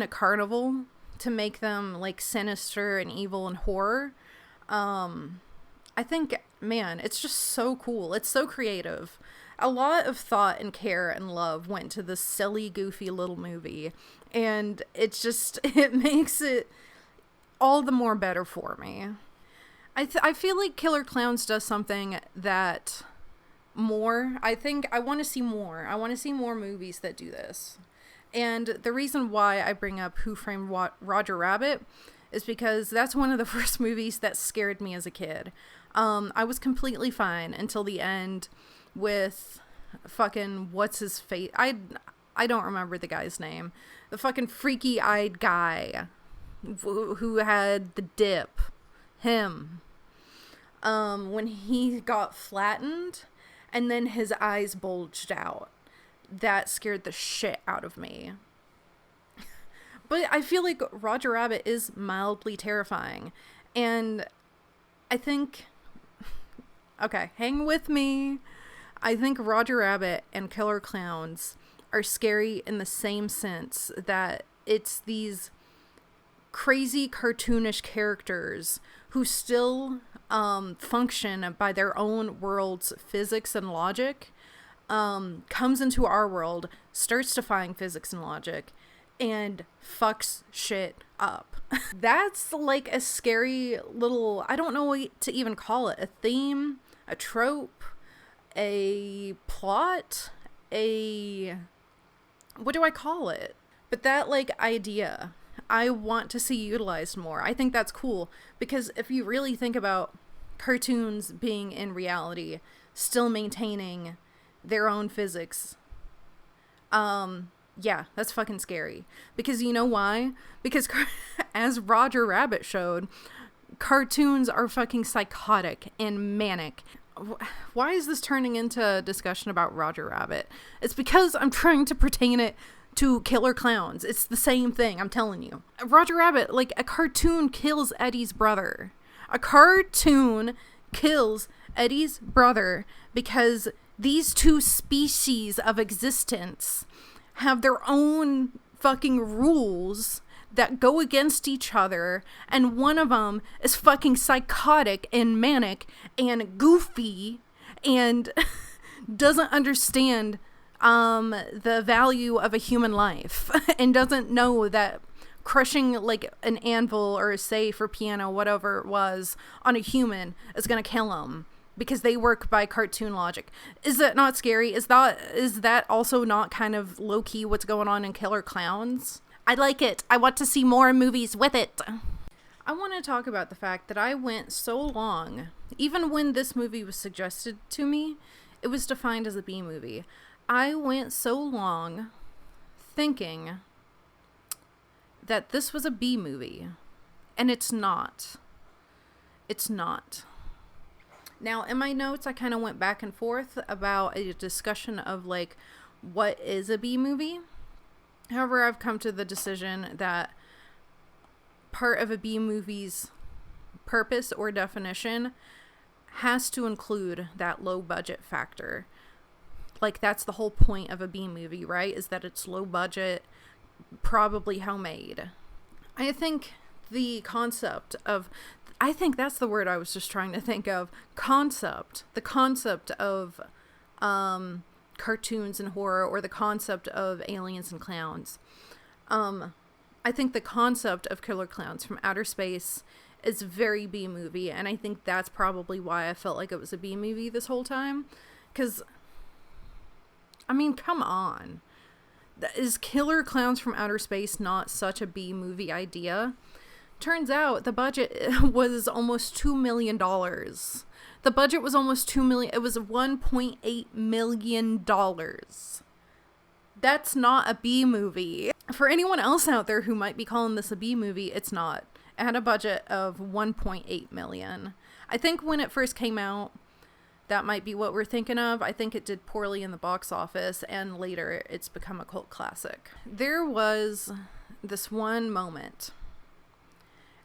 carnival to make them like sinister and evil and horror. I think, man, it's just so cool. It's so creative. A lot of thought and care and love went to this silly, goofy little movie, and it's just, it makes it all the more better for me. I feel like Killer Klowns does something that I want to see more. I want to see more movies that do this. And the reason why I bring up Who Framed Roger Rabbit is because that's one of the first movies that scared me as a kid. I was completely fine until the end with fucking what's his face. I don't remember the guy's name. The fucking freaky-eyed guy who had the dip. Him. When he got flattened and then his eyes bulged out. That scared the shit out of me. But I feel like Roger Rabbit is mildly terrifying. And I think... Okay, hang with me. I think Roger Rabbit and Killer Klowns are scary in the same sense that it's these crazy cartoonish characters who still function by their own world's physics and logic, comes into our world, starts defying physics and logic, and fucks shit up. That's like a scary little, I don't know what to even call it, a theme, a trope, a plot, what do I call it? But that like idea, I want to see utilized more. I think that's cool because if you really think about cartoons being in reality, still maintaining their own physics, yeah, that's fucking scary. Because you know why? Because as Roger Rabbit showed, cartoons are fucking psychotic and manic. Why is this turning into a discussion about Roger Rabbit? It's because I'm trying to pertain it to Killer Klowns. It's the same thing, I'm telling you. Roger Rabbit, like, a cartoon kills Eddie's brother. A cartoon kills Eddie's brother because these two species of existence have their own fucking rules that go against each other, and one of them is fucking psychotic and manic and goofy and doesn't understand the value of a human life and doesn't know that crushing like an anvil or a safe or piano, whatever it was, on a human is gonna kill them because they work by cartoon logic. Is that not scary? Is that also not kind of low-key what's going on in Killer Klowns? I like it. I want to see more movies with it. I want to talk about the fact that I went so long, even when this movie was suggested to me, it was defined as a B movie. I went so long thinking that this was a B movie, and it's not. It's not. Now, in my notes, I kind of went back and forth about a discussion of, like, what is a B movie? However, I've come to the decision that part of a B movie's purpose or definition has to include that low budget factor. Like, that's the whole point of a B movie, right? Is that it's low budget, probably homemade. I think the concept of, I think that's the word I was just trying to think of, the concept of cartoons and horror, or the concept of aliens and clowns. I think the concept of Killer Klowns from Outer Space is very B movie, and I think that's probably why I felt like it was a B movie this whole time. Because, I mean, come on. Is Killer Klowns from Outer Space not such a B movie idea? Turns out the budget was almost $2 million. The budget was almost $2 million. It was $1.8 million. That's not a B movie. For anyone else out there who might be calling this a B movie, it's not. It had a budget of $1.8 million. I think when it first came out, that might be what we're thinking of. I think it did poorly in the box office, and later it's become a cult classic. There was this one moment,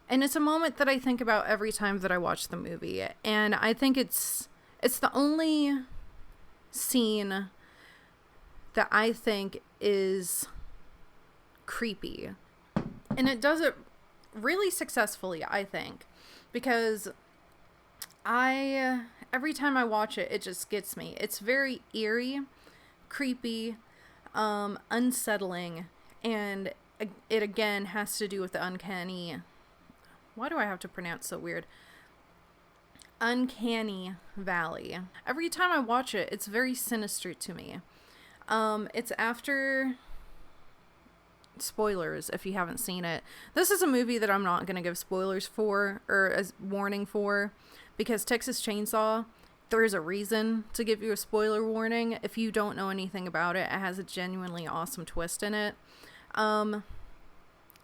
and it's a moment that I think about every time that I watch the movie, and I think it's the only scene that I think is creepy. And it does it really successfully, I think, because every time I watch it, it just gets me. It's very eerie, creepy, unsettling, and it again has to do with the uncanny. Why do I have to pronounce so weird? Uncanny Valley. Every time I watch it, it's very sinister to me. It's after, spoilers if you haven't seen it. This is a movie that I'm not going to give spoilers for, or a warning for, because Texas Chainsaw, there's a reason to give you a spoiler warning. If you don't know anything about it, it has a genuinely awesome twist in it.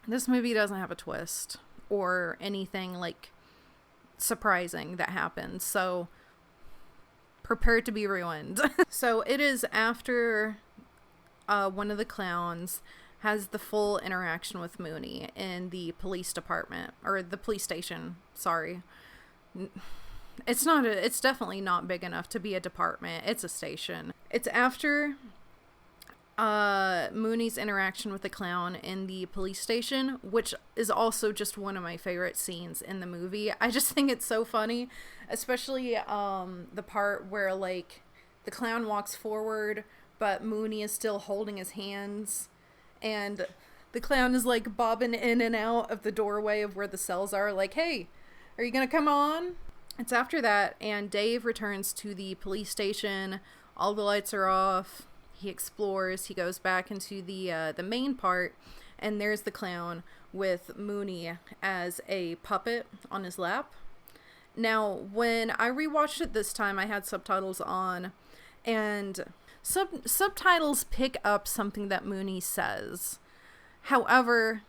This movie doesn't have a twist or anything like surprising that happens, so prepare to be ruined. So it is after one of the clowns has the full interaction with Mooney in the police department, or the police station, sorry. It's definitely not big enough to be a department. It's a station. It's after Mooney's interaction with the clown in the police station, which is also just one of my favorite scenes in the movie. I just think it's so funny, especially the part where, like, the clown walks forward, but Mooney is still holding his hands, and the clown is, like, bobbing in and out of the doorway of where the cells are, like, hey, are you gonna come on? It's after that, and Dave returns to the police station. All the lights are off. He explores. He goes back into the main part, and there's the clown with Mooney as a puppet on his lap. Now, when I rewatched it this time, I had subtitles on, and subtitles pick up something that Mooney says. However,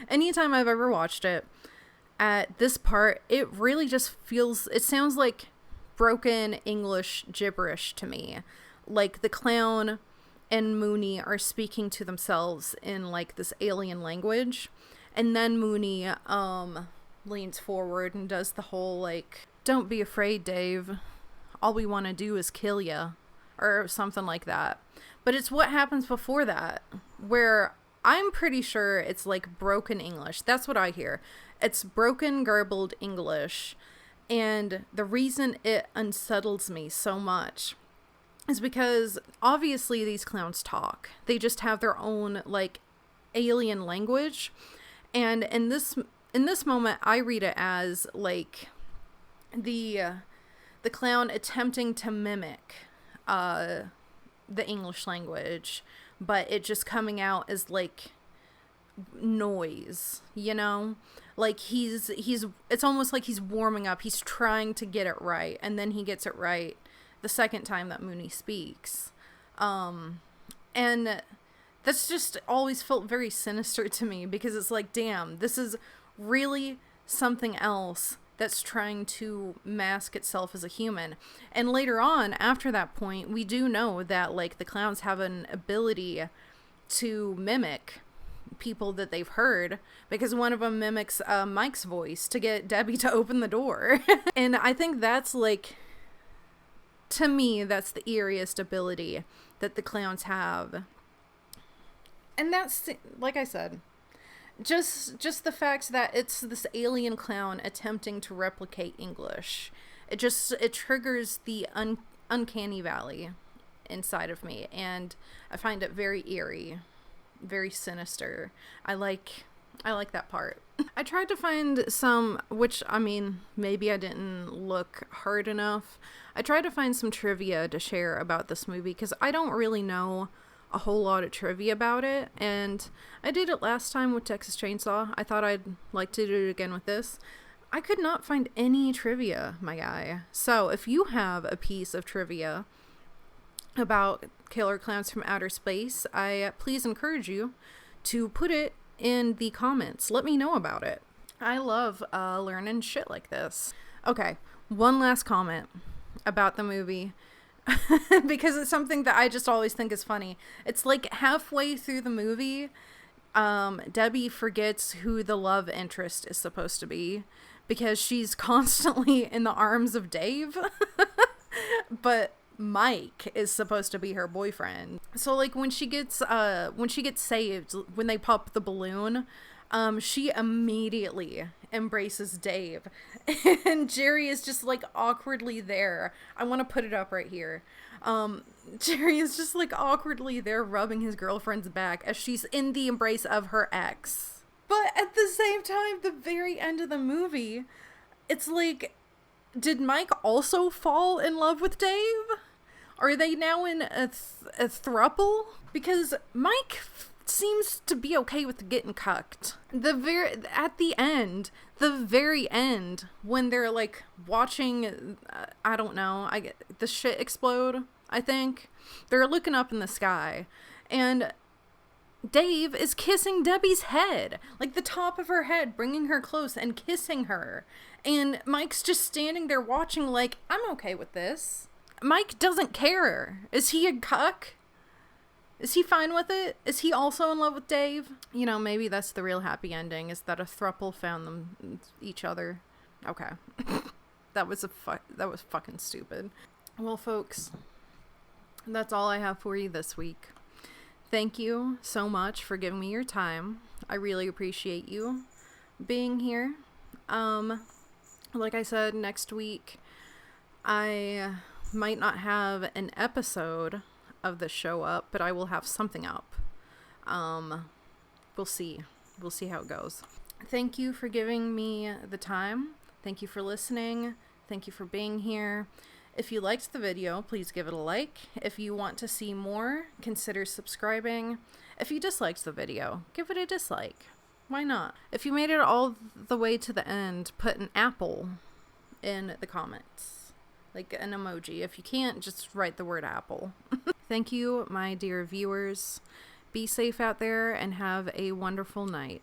anytime I've ever watched it, at this part, it really just it sounds like broken English gibberish to me. Like, the clown and Mooney are speaking to themselves in like this alien language. And then Mooney leans forward and does the whole like, "Don't be afraid, Dave. All we want to do is kill ya," or something like that. But it's what happens before that, where I'm pretty sure it's like broken English. That's what I hear. It's broken, garbled English. And the reason it unsettles me so much is because obviously these clowns talk. They just have their own like alien language. And in this moment, I read it as like the clown attempting to mimic the English language, but it just coming out as like noise, you know? Like he's it's almost like he's warming up. He's trying to get it right, and then he gets it right the second time that Mooney speaks. And that's just always felt very sinister to me, because it's like, damn, this is really something else that's trying to mask itself as a human. And later on, after that point, we do know that like the clowns have an ability to mimic people that they've heard, because one of them mimics Mike's voice to get Debbie to open the door. And I think that's like, to me, that's the eeriest ability that the clowns have. And that's, like I said, just the fact that it's this alien clown attempting to replicate English. It triggers the uncanny valley inside of me, and I find it very eerie, very sinister. I like that part. I tried to find some, which, I mean, maybe I didn't look hard enough. I tried to find some trivia to share about this movie, because I don't really know a whole lot of trivia about it, and I did it last time with Texas Chainsaw. I thought I'd like to do it again with this. I could not find any trivia, my guy. So if you have a piece of trivia about Killer Klowns from Outer Space, I please encourage you to put it in the comments. Let me know about it. I love learning shit like this. Okay, one last comment about the movie, because it's something that I just always think is funny. It's like halfway through the movie, Debbie forgets who the love interest is supposed to be, because she's constantly in the arms of Dave. But Mike is supposed to be her boyfriend. So like when she gets saved, when they pop the balloon, she immediately embraces Dave, and Jerry is just like awkwardly there. I want to put it up right here. Jerry is just like awkwardly there rubbing his girlfriend's back as she's in the embrace of her ex. But at the same time, the very end of the movie, it's like, did Mike also fall in love with Dave? Are they now in a throuple? Because Mike seems to be okay with getting cucked. At the very end, when they're like watching, I don't know, the shit explode, I think. They're looking up in the sky, and Dave is kissing Debbie's head, like the top of her head, bringing her close and kissing her. And Mike's just standing there watching like, I'm okay with this. Mike doesn't care. Is he a cuck? Is he fine with it? Is he also in love with Dave? You know, maybe that's the real happy ending, is that a throuple found them each other. Okay. That was fucking stupid. Well, folks, that's all I have for you this week. Thank you so much for giving me your time. I really appreciate you being here. Like I said, next week I might not have an episode of the show up, but I will have something up. We'll see how it goes. Thank you for giving me the time. Thank you for listening. Thank you for being here. If you liked the video, please give it a like. If you want to see more, consider subscribing. If you disliked the video, give it a dislike. Why not? If you made it all the way to the end, put an apple in the comments. Like an emoji. If you can't, just write the word apple. Thank you, my dear viewers. Be safe out there and have a wonderful night.